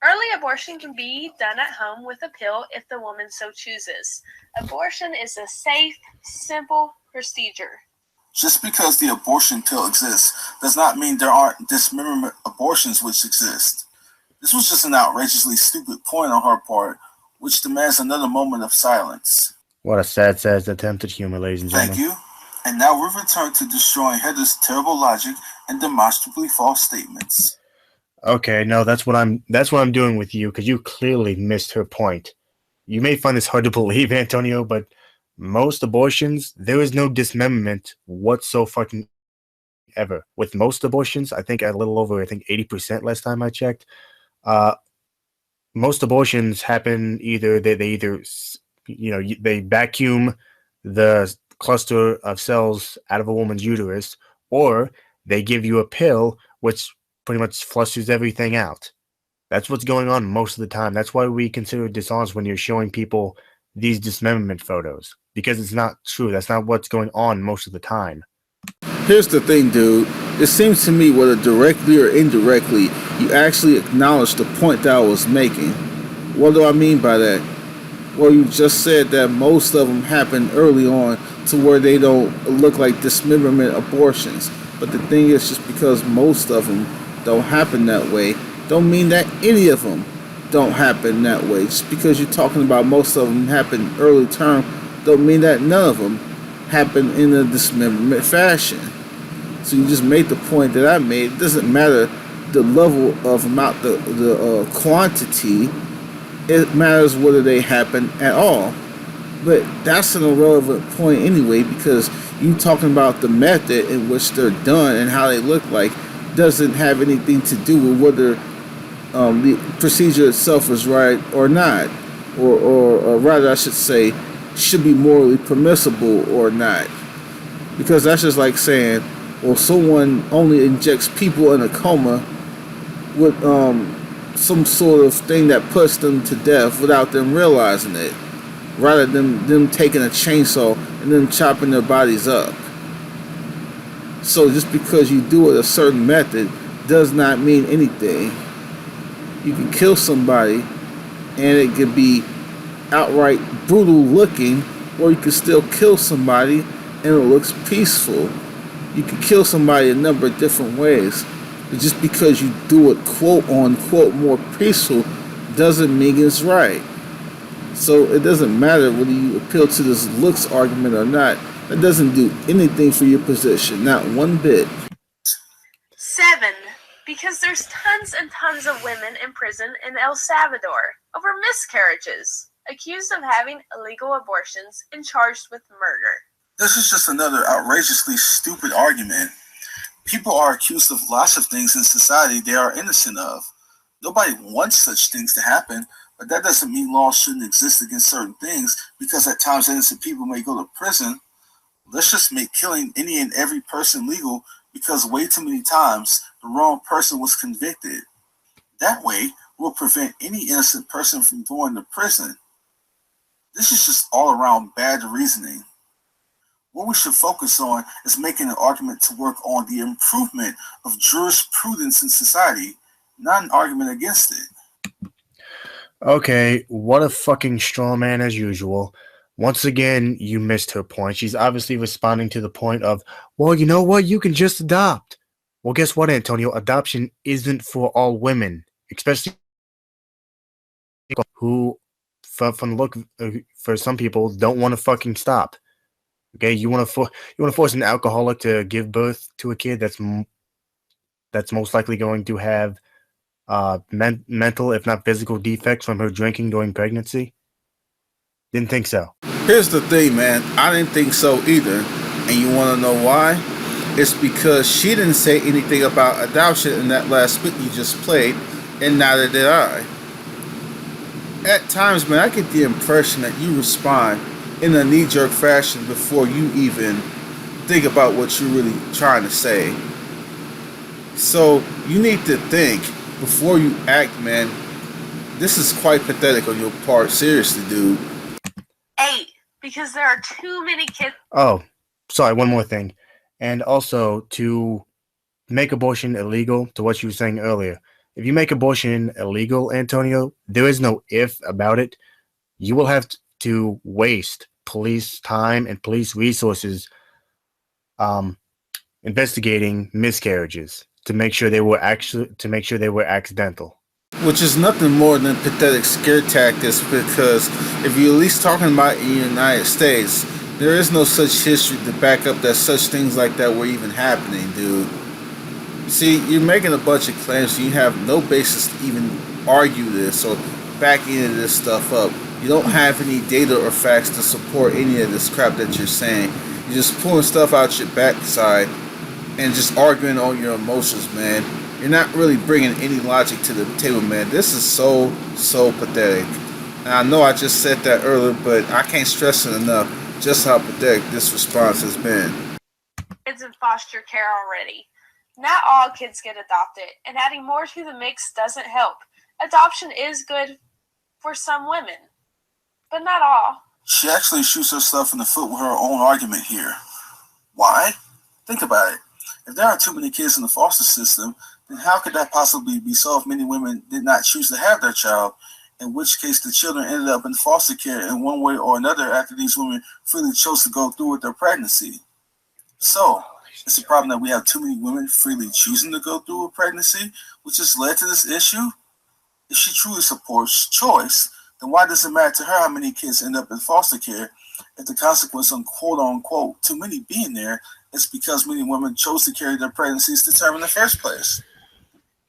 Early abortion can be done at home with a pill if the woman so chooses. Abortion is a safe, simple procedure. Just because the abortion pill exists does not mean there aren't dismemberment abortions which exist. This was just an outrageously stupid point on her part, which demands another moment of silence. What a sad attempt at humor, ladies and gentlemen. Thank you. And now we return to destroying Heather's terrible logic and demonstrably false statements. Okay, no, that's what I'm doing with you, because you clearly missed her point. You may find this hard to believe, Antonio, but most abortions, there is no dismemberment whatsoever. With most abortions, I think a little over 80% last time I checked. Most abortions happen either they vacuum the cluster of cells out of a woman's uterus, or they give you a pill which pretty much flushes everything out. That's what's going on most of the time. That's why we consider it dishonest when you're showing people these dismemberment photos, because it's not true. That's not what's going on most of the time. Here's the thing, dude. It seems to me, whether directly or indirectly, you actually acknowledged the point that I was making. What do I mean by that? Well, you just said that most of them happen early on to where they don't look like dismemberment abortions. But the thing is, just because most of them don't happen that way, don't mean that any of them don't happen that way. Just because you're talking about most of them happen early term, don't mean that none of them happen in a dismemberment fashion. So you just made the point that I made. It doesn't matter the level of amount, the quantity. It matters whether they happen at all. But that's an irrelevant point anyway, because you talking about the method in which they're done and how they look like doesn't have anything to do with whether the procedure itself is right or not, or rather I should say should be morally permissible or not. Because that's just like saying, well, someone only injects people in a coma with some sort of thing that puts them to death without them realizing it, rather than them taking a chainsaw and then chopping their bodies up. So just because you do it a certain method does not mean anything. You can kill somebody and it could be outright brutal looking, or you can still kill somebody and it looks peaceful. You can kill somebody a number of different ways. But just because you do it quote unquote more peaceful doesn't mean it's right. So it doesn't matter whether you appeal to this looks argument or not. That doesn't do anything for your position, not one bit. 7. Because there's tons and tons of women in prison in El Salvador over miscarriages, accused of having illegal abortions and charged with murder. This is just another outrageously stupid argument. People are accused of lots of things in society they are innocent of. Nobody wants such things to happen, but that doesn't mean laws shouldn't exist against certain things, because at times innocent people may go to prison. Let's just make killing any and every person legal, because way too many times the wrong person was convicted. That way, we'll prevent any innocent person from going to prison. This is just all around bad reasoning. What we should focus on is making an argument to work on the improvement of jurisprudence in society, not an argument against it. Okay, what a fucking straw man as usual. Once again, you missed her point. She's obviously responding to the point of, well, you know what? You can just adopt. Well, guess what, Antonio? Adoption isn't for all women, especially who, from the look, for some people, don't want to fucking stop. Okay, you want to force an alcoholic to give birth to a kid that's most likely going to have mental, if not physical, defects from her drinking during pregnancy? Didn't think so. Here's the thing, man. I didn't think so either. And you want to know why? It's because she didn't say anything about adoption in that last bit you just played, and neither did I. At times, man, I get the impression that you respond in a knee-jerk fashion before you even think about what you're really trying to say. So you need to think before you act, man. This is quite pathetic on your part. Seriously, dude. 8, because there are too many kids. Oh, sorry, one more thing. And also, to make abortion illegal, to what you were saying earlier, if you make abortion illegal, Antonio, there is no if about it. You will have to waste police time and police resources investigating miscarriages to make sure they were accidental. Which is nothing more than pathetic scare tactics, because if you're at least talking about in the United States, there is no such history to back up that such things like that were even happening, dude. See, you're making a bunch of claims and you have no basis to even argue this or back any of this stuff up. You don't have any data or facts to support any of this crap that you're saying. You're just pulling stuff out your backside and just arguing on your emotions, man. You're not really bringing any logic to the table, man. This is so pathetic. And I know I just said that earlier, but I can't stress it enough just how pathetic this response has been. Kids in foster care already. Not all kids get adopted, and adding more to the mix doesn't help. Adoption is good for some women, but not all. She actually shoots herself in the foot with her own argument here. Why? Think about it. If there are too many kids in the foster system, then how could that possibly be so if many women did not choose to have their child, in which case the children ended up in foster care in one way or another after these women freely chose to go through with their pregnancy? So, it's a problem that we have too many women freely choosing to go through a pregnancy, which has led to this issue? If she truly supports choice, then why does it matter to her how many kids end up in foster care if the consequence on quote-unquote too many being there is because many women chose to carry their pregnancies to term in the first place?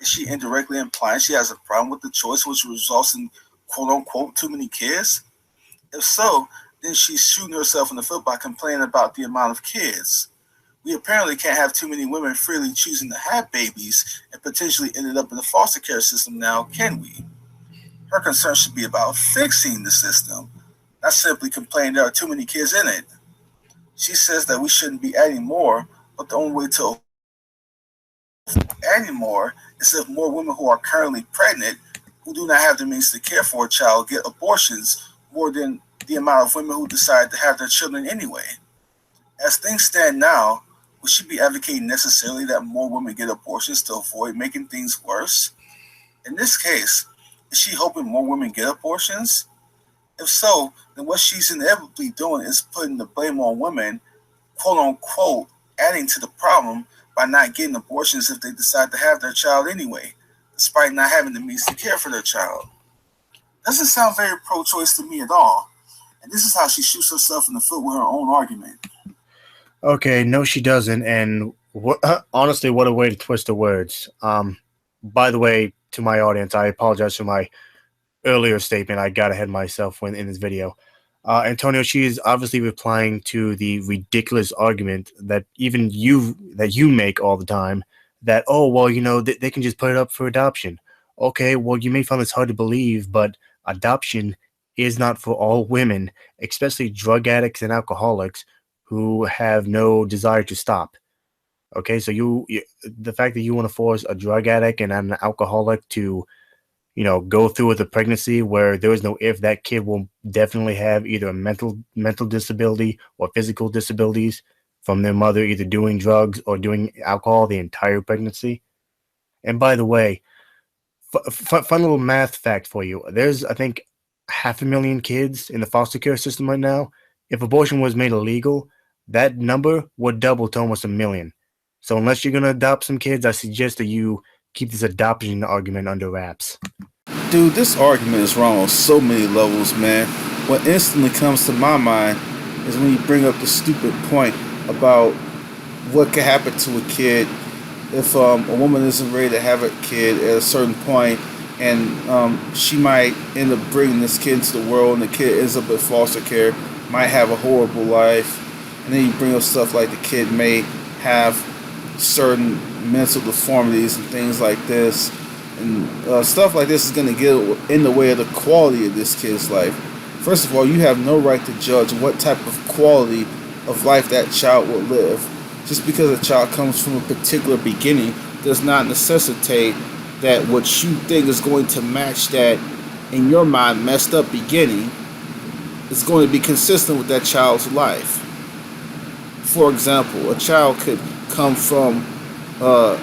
Is she indirectly implying she has a problem with the choice which results in quote-unquote too many kids? If so, then she's shooting herself in the foot by complaining about the amount of kids. We apparently can't have too many women freely choosing to have babies and potentially ended up in the foster care system now, can we? Her concern should be about fixing the system, not simply complaining there are too many kids in it. She says that we shouldn't be adding more, but the only way to adding more is if more women who are currently pregnant, who do not have the means to care for a child, get abortions more than the amount of women who decide to have their children anyway. As things stand now, would she be advocating necessarily that more women get abortions to avoid making things worse? In this case, is she hoping more women get abortions? If so, then what she's inevitably doing is putting the blame on women, quote unquote, adding to the problem by not getting abortions if they decide to have their child anyway, despite not having the means to care for their child. Doesn't sound very pro-choice to me at all. And this is how she shoots herself in the foot with her own argument. Okay, no, she doesn't. And honestly, what a way to twist the words. By the way, to my audience, I apologize for my earlier statement. I got ahead of myself when in this video. Antonio, she is obviously replying to the ridiculous argument that even you make all the time, that, oh, well, you know, they can just put it up for adoption. Okay, well, you may find this hard to believe, but adoption is not for all women, especially drug addicts and alcoholics who have no desire to stop. Okay, so the fact that you want to force a drug addict and an alcoholic to, you know, go through with a pregnancy where there is no if, that kid will definitely have either a mental disability or physical disabilities from their mother either doing drugs or doing alcohol the entire pregnancy. And by the way, fun little math fact for you. There's, I think, 500,000 kids in the foster care system right now. If abortion was made illegal, that number would double to almost 1 million. So unless you're going to adopt some kids, I suggest that you keep this adoption argument under wraps. Dude, this argument is wrong on so many levels, man. What instantly comes to my mind is when you bring up the stupid point about what could happen to a kid if a woman isn't ready to have a kid at a certain point, and she might end up bringing this kid into the world, and the kid ends up in foster care, might have a horrible life, and then you bring up stuff like the kid may have certain mental deformities and things like this, and stuff like this is going to get in the way of the quality of this kid's life. First of all, you have no right to judge what type of quality of life that child will live. Just because a child comes from a particular beginning does not necessitate that what you think is going to match that, in your mind, messed up beginning is going to be consistent with that child's life. For example, a child could come from a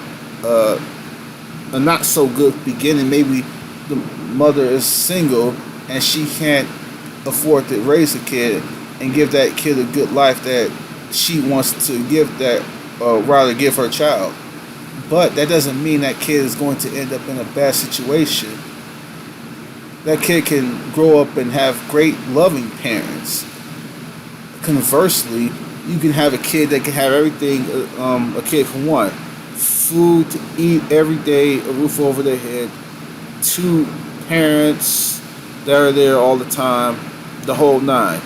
not so good beginning. Maybe the mother is single and she can't afford to raise a kid and give that kid a good life that she wants to give that, rather give her child. But that doesn't mean that kid is going to end up in a bad situation. That kid can grow up and have great loving parents. Conversely, you can have a kid that can have everything a kid can want. Food to eat every day, a roof over their head, 2 parents that are there all the time, the whole 9.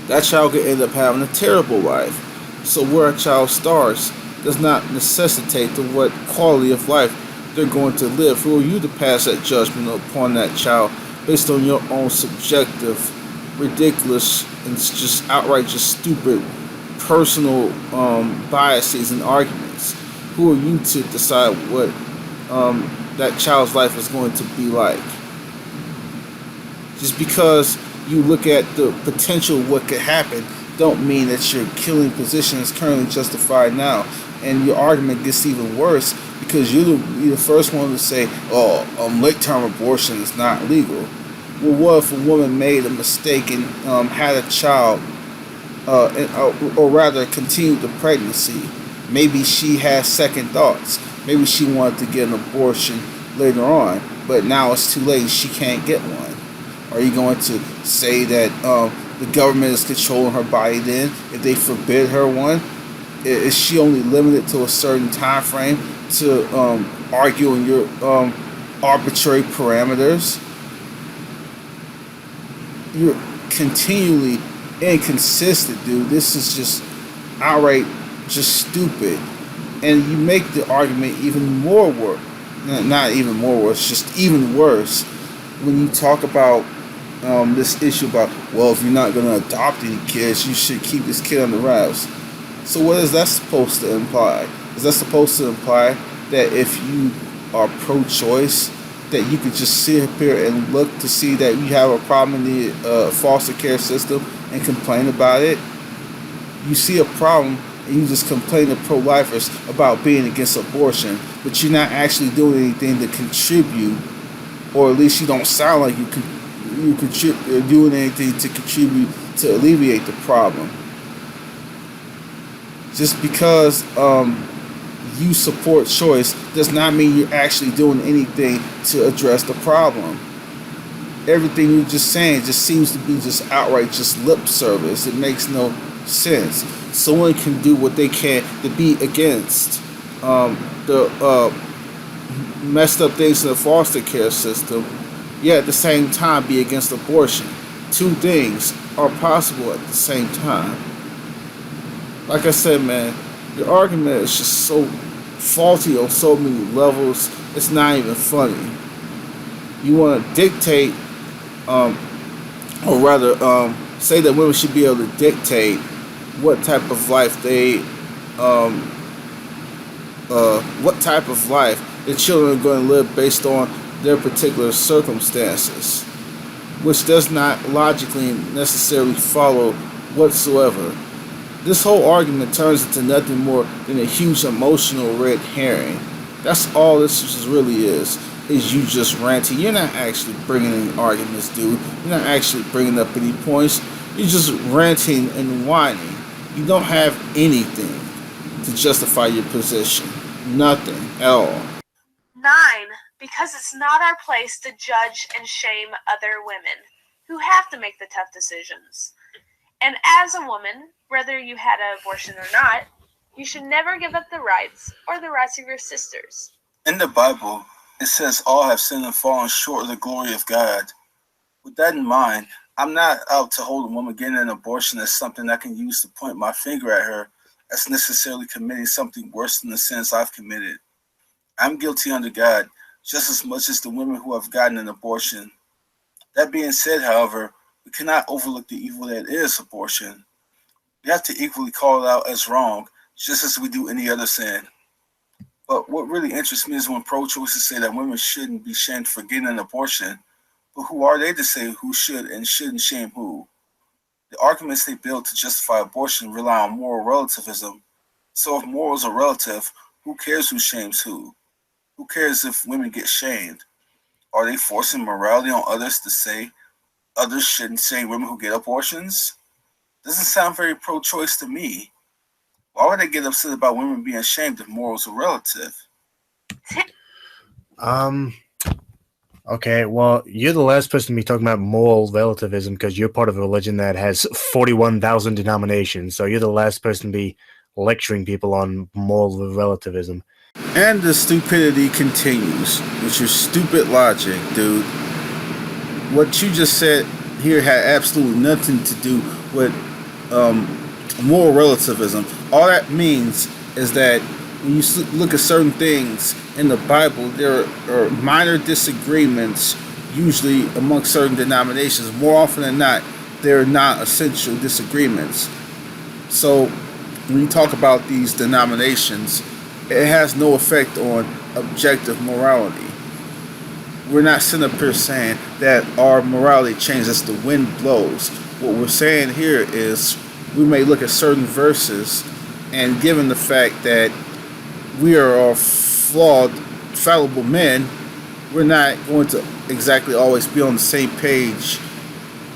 That child could end up having a terrible life. So where a child starts does not necessitate to what quality of life they're going to live. Who are you to pass that judgment upon that child based on your own subjective, ridiculous, and just outright just stupid personal biases and arguments? Who are you to decide what that child's life is going to be like? Just because you look at the potential of what could happen don't mean that your killing position is currently justified now. And your argument gets even worse because you're the first one to say, late-term abortion is not legal. Well, what if a woman made a mistake and had a child, or rather continued the pregnancy? Maybe she has second thoughts. Maybe she wanted to get an abortion later on, but now it's too late. She can't get one. Are you going to say that the government is controlling her body then if they forbid her one? Is she only limited to a certain time frame to argue in your arbitrary parameters? You're continually inconsistent, dude. This is just outright just stupid. And you make the argument even more worse. Not even more worse, just even worse when you talk about this issue about, well, if you're not going to adopt any kids, you should keep this kid on the wraps. So what is that supposed to imply? Is that supposed to imply that if you are pro-choice, that you could just sit up here and look to see that you have a problem in the foster care system and complain about it? You see a problem and you just complain to pro-lifers about being against abortion, but you're not actually doing anything to contribute, or at least you don't sound like you're doing anything to contribute to alleviate the problem. Just because you support choice does not mean you're actually doing anything to address the problem. Everything you're just saying just seems to be just outright just lip service. It makes no sense. Someone can do what they can to be against the messed up things in the foster care system, yet at the same time be against abortion. 2 things are possible at the same time. Like I said, man, your argument is just so faulty on so many levels, it's not even funny. You want to dictate, or rather, say that women should be able to dictate what type of life what type of life the children are going to live based on their particular circumstances, which does not logically necessarily follow whatsoever. This whole argument turns into nothing more than a huge emotional red herring. That's all this just really is you just ranting. You're not actually bringing any arguments, dude. You're not actually bringing up any points. You're just ranting and whining. You don't have anything to justify your position. Nothing at all. 9. Because it's not our place to judge and shame other women who have to make the tough decisions. And as a woman, whether you had an abortion or not, you should never give up the rights or the rights of your sisters. In the Bible, it says all have sinned and fallen short of the glory of God. With that in mind, I'm not out to hold a woman getting an abortion as something I can use to point my finger at her as necessarily committing something worse than the sins I've committed. I'm guilty under God just as much as the women who have gotten an abortion. That being said, however, We cannot overlook the evil that is abortion. We have to equally call it out as wrong, just as we do any other sin. But what really interests me is when pro-choicers say that women shouldn't be shamed for getting an abortion, but who are they to say who should and shouldn't shame who? The arguments they build to justify abortion rely on moral relativism. So if morals are relative, who cares who shames who? Who cares if women get shamed? Are they forcing morality on others to say others shouldn't shame women who get abortions? Doesn't sound very pro-choice to me. Why would they get upset about women being shamed if morals are relative? Okay, well, you're the last person to be talking about moral relativism because you're part of a religion that has 41,000 denominations. So you're the last person to be lecturing people on moral relativism. And the stupidity continues with your stupid logic, dude. What you just said here had absolutely nothing to do with moral relativism. All that means is that when you look at certain things in the Bible, there are minor disagreements, usually among certain denominations. More often than not, they're not essential disagreements. So when you talk about these denominations, it has no effect on objective morality. We're not sitting up here saying that our morality changes as the wind blows. What we're saying here is we may look at certain verses, and given the fact that we are all flawed, fallible men, we're not going to exactly always be on the same page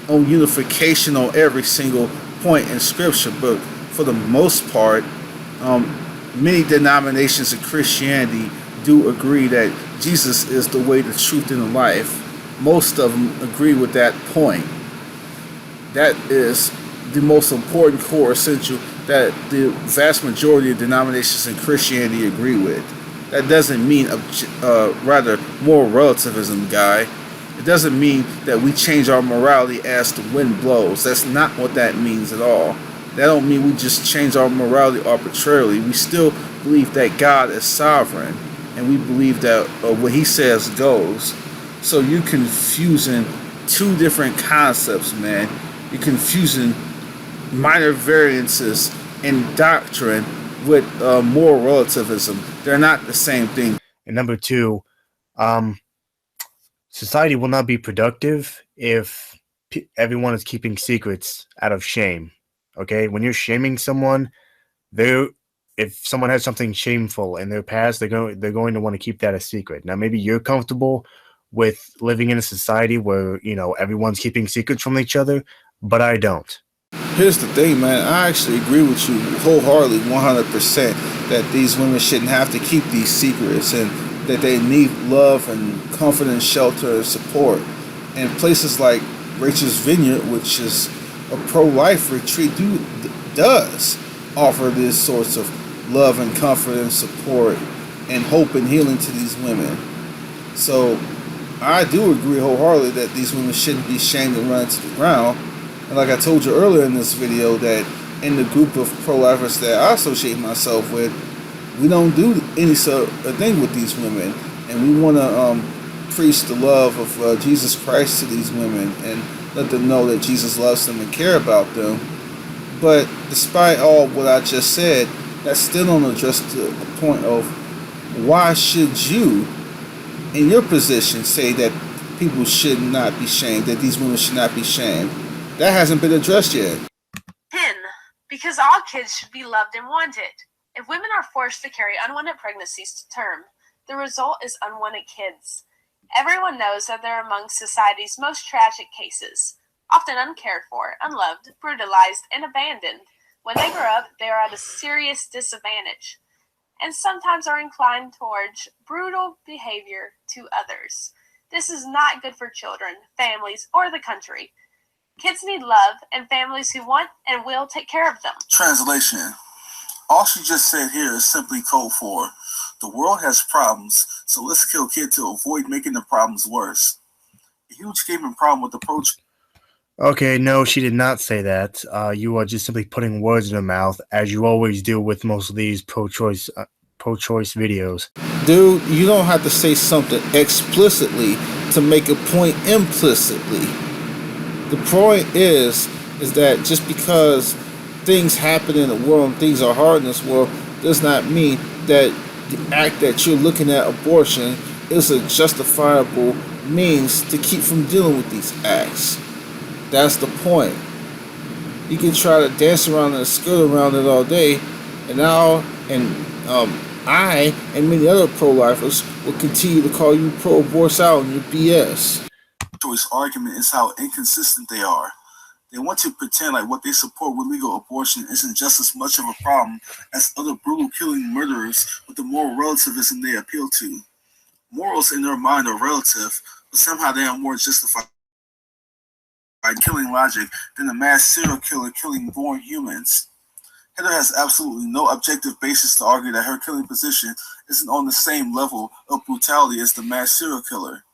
on unification on every single point in Scripture. But for the most part, many denominations of Christianity do agree that Jesus is the way, the truth, and the life. Most of them agree with that point. That is the most important core essential that the vast majority of denominations in Christianity agree with. That doesn't mean rather moral relativism, guy. It doesn't mean that we change our morality as the wind blows. That's not what that means at all. That don't mean we just change our morality arbitrarily. We still believe that God is sovereign, and we believe that what He says goes. So you're confusing two different concepts, man. You're confusing minor variances in doctrine with moral relativism. They're not the same thing. And number two, society will not be productive if everyone is keeping secrets out of shame. Okay, when you're shaming someone, if someone has something shameful in their past, they're going to want to keep that a secret. Now, maybe you're comfortable with living in a society where everyone's keeping secrets from each other, but I don't. Here's the thing, man. I actually agree with you wholeheartedly, 100%, that these women shouldn't have to keep these secrets and that they need love and comfort and shelter and support. And places like Rachel's Vineyard, which is a pro-life retreat, does offer these sorts of love and comfort and support and hope and healing to these women. So I do agree wholeheartedly that these women shouldn't be shamed and run to the ground. And like I told you earlier in this video, that in the group of pro-lifers that I associate myself with, we don't do any sort of thing with these women. And we want to preach the love of Jesus Christ to these women and let them know that Jesus loves them and care about them. But despite all what I just said, that still don't address the point of why should you, in your position, say that people should not be shamed, that these women should not be shamed. That hasn't been addressed yet. 10. Because all kids should be loved and wanted. If women are forced to carry unwanted pregnancies to term, the result is unwanted kids. Everyone knows that they're among society's most tragic cases, often uncared for, unloved, brutalized, and abandoned. When they grow up, they are at a serious disadvantage, and sometimes are inclined towards brutal behavior to others. This is not good for children, families, or the country. Kids need love and families who want and will take care of them. Translation. All she just said here is simply code for the world has problems, so let's kill kids to avoid making the problems worse. A huge gaping problem with the approach. Okay, no, she did not say that. You are just simply putting words in her mouth, as you always do with most of these pro-choice videos. Dude, you don't have to say something explicitly to make a point implicitly. The point is that just because things happen in the world and things are hard in this world does not mean that the act that you're looking at, abortion, is a justifiable means to keep from dealing with these acts. That's the point. You can try to dance around and skirt around it all day, and I and many other pro-lifers will continue to call you pro-abortion out on your BS. Choice argument is how inconsistent they are. They want to pretend like what they support with legal abortion isn't just as much of a problem as other brutal killing murderers with the moral relativism they appeal to. Morals in their mind are relative, but somehow they are more justified by killing logic than a mass serial killer killing born humans. Heather has absolutely no objective basis to argue that her killing position isn't on the same level of brutality as the mass serial killer.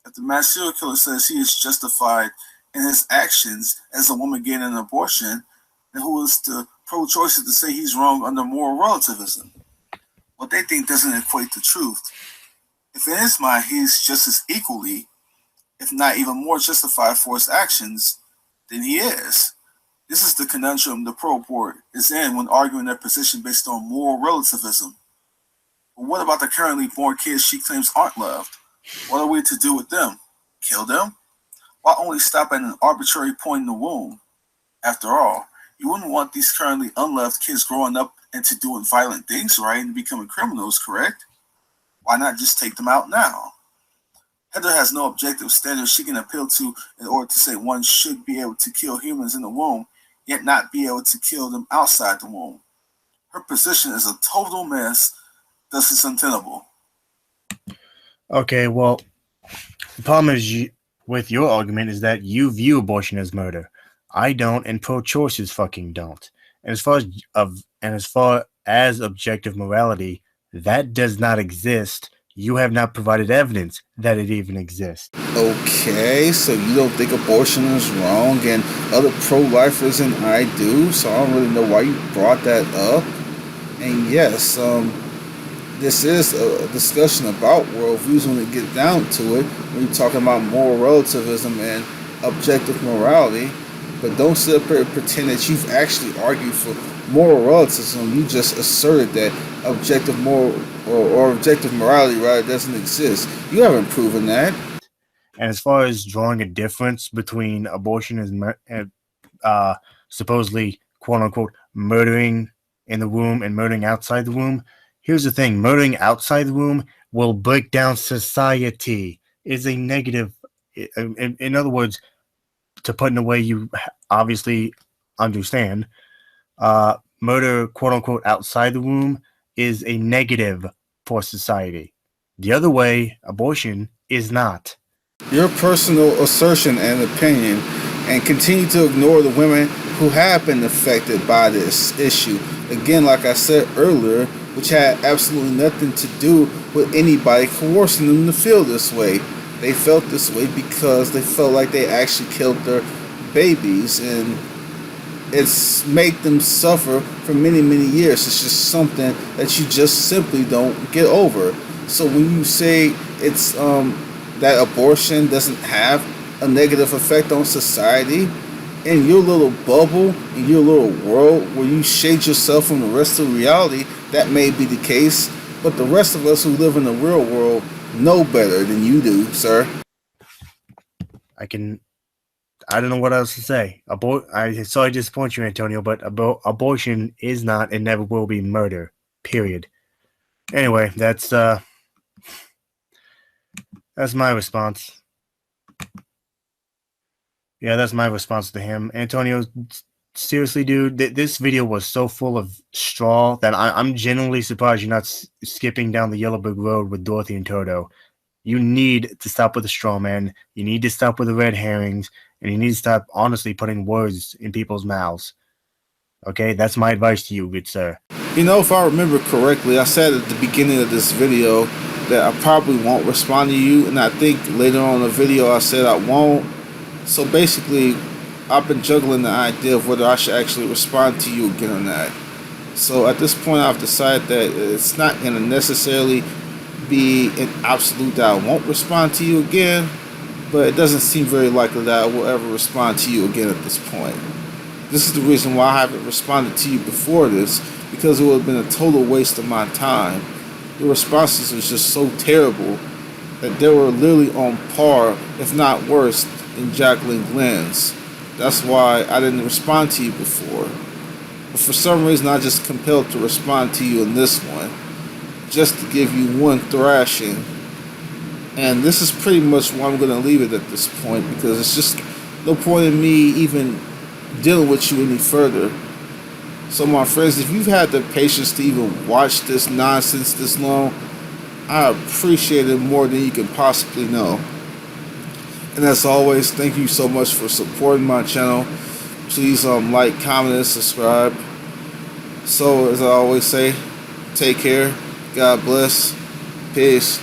If the mass serial killer says he is justified in his actions as a woman getting an abortion, then who is the pro-choicer to say he's wrong under moral relativism? What they think doesn't equate to truth. If in his mind he's just as equally, if not even more justified for his actions, then he is. This is the conundrum the pro-abort is in when arguing their position based on moral relativism. But what about the currently born kids she claims aren't loved? What are we to do with them? Kill them? Why only stop at an arbitrary point in the womb? After all, you wouldn't want these currently unloved kids growing up into doing violent things, right, and becoming criminals, correct? Why not just take them out now? Heather has no objective standards she can appeal to in order to say one should be able to kill humans in the womb, yet not be able to kill them outside the womb. Her position is a total mess, thus it's untenable. Okay, well, the problem is with your argument is that you view abortion as murder. I don't, and pro-choicers fucking don't. And as far as objective morality, that does not exist. You have not provided evidence that it even exists. Okay, so you don't think abortion is wrong, and other pro-lifers and I do, so I don't really know why you brought that up. And yes, this is a discussion about worldviews when we get down to it, when you're talking about moral relativism and objective morality. But don't sit up here and pretend that you've actually argued for moral relativism. You just asserted that objective moral or objective morality rather doesn't exist. You haven't proven that. And as far as drawing a difference between abortion and supposedly quote unquote murdering in the womb and murdering outside the womb, here's the thing: murdering outside the womb will break down society. Is a negative. In other words, to put in a way you obviously understand, murder, quote unquote, outside the womb is a negative for society. The other way, abortion, is not. Your personal assertion and opinion, and continue to ignore the women who have been affected by this issue. Again, like I said earlier, which had absolutely nothing to do with anybody coercing them to feel this way. They felt this way because they felt like they actually killed their babies, and it's made them suffer for many, many years. It's just something that you just simply don't get over. So when you say it's that abortion doesn't have a negative effect on society, in your little bubble, in your little world where you shade yourself from the rest of reality, that may be the case. But the rest of us who live in the real world know better than you do, sir. I don't know what else to say. I sorry to disappoint you, Antonio, but abortion is not and never will be murder. Period. Anyway, that's my response. Yeah, that's my response to him. Antonio, seriously, dude, this video was so full of straw that I'm genuinely surprised you're not skipping down the Yellow Brick Road with Dorothy and Toto. You need to stop with the straw man. You need to stop with the red herrings. And you need to stop, honestly, putting words in people's mouths. Okay? That's my advice to you, good sir. You know, if I remember correctly, I said at the beginning of this video that I probably won't respond to you. And I think later on in the video I said I won't. So basically, I've been juggling the idea of whether I should actually respond to you again or not. So at this point, I've decided that it's not going to necessarily be an absolute that I won't respond to you again. but it doesn't seem very likely that I will ever respond to you again at this point. This is the reason why I haven't responded to you before this, because it would have been a total waste of my time. The responses was just so terrible that they were literally on par, if not worse, than Jacqueline Glenn's. That's why I didn't respond to you before. But for some reason, I just compelled to respond to you in this one, just to give you one thrashing. And this is pretty much where I'm going to leave it at this point, because it's just no point in me even dealing with you any further. So my friends, if you've had the patience to even watch this nonsense this long, I appreciate it more than you can possibly know. And as always, thank you so much for supporting my channel. Please like, comment, and subscribe. So as I always say, take care, God bless, peace.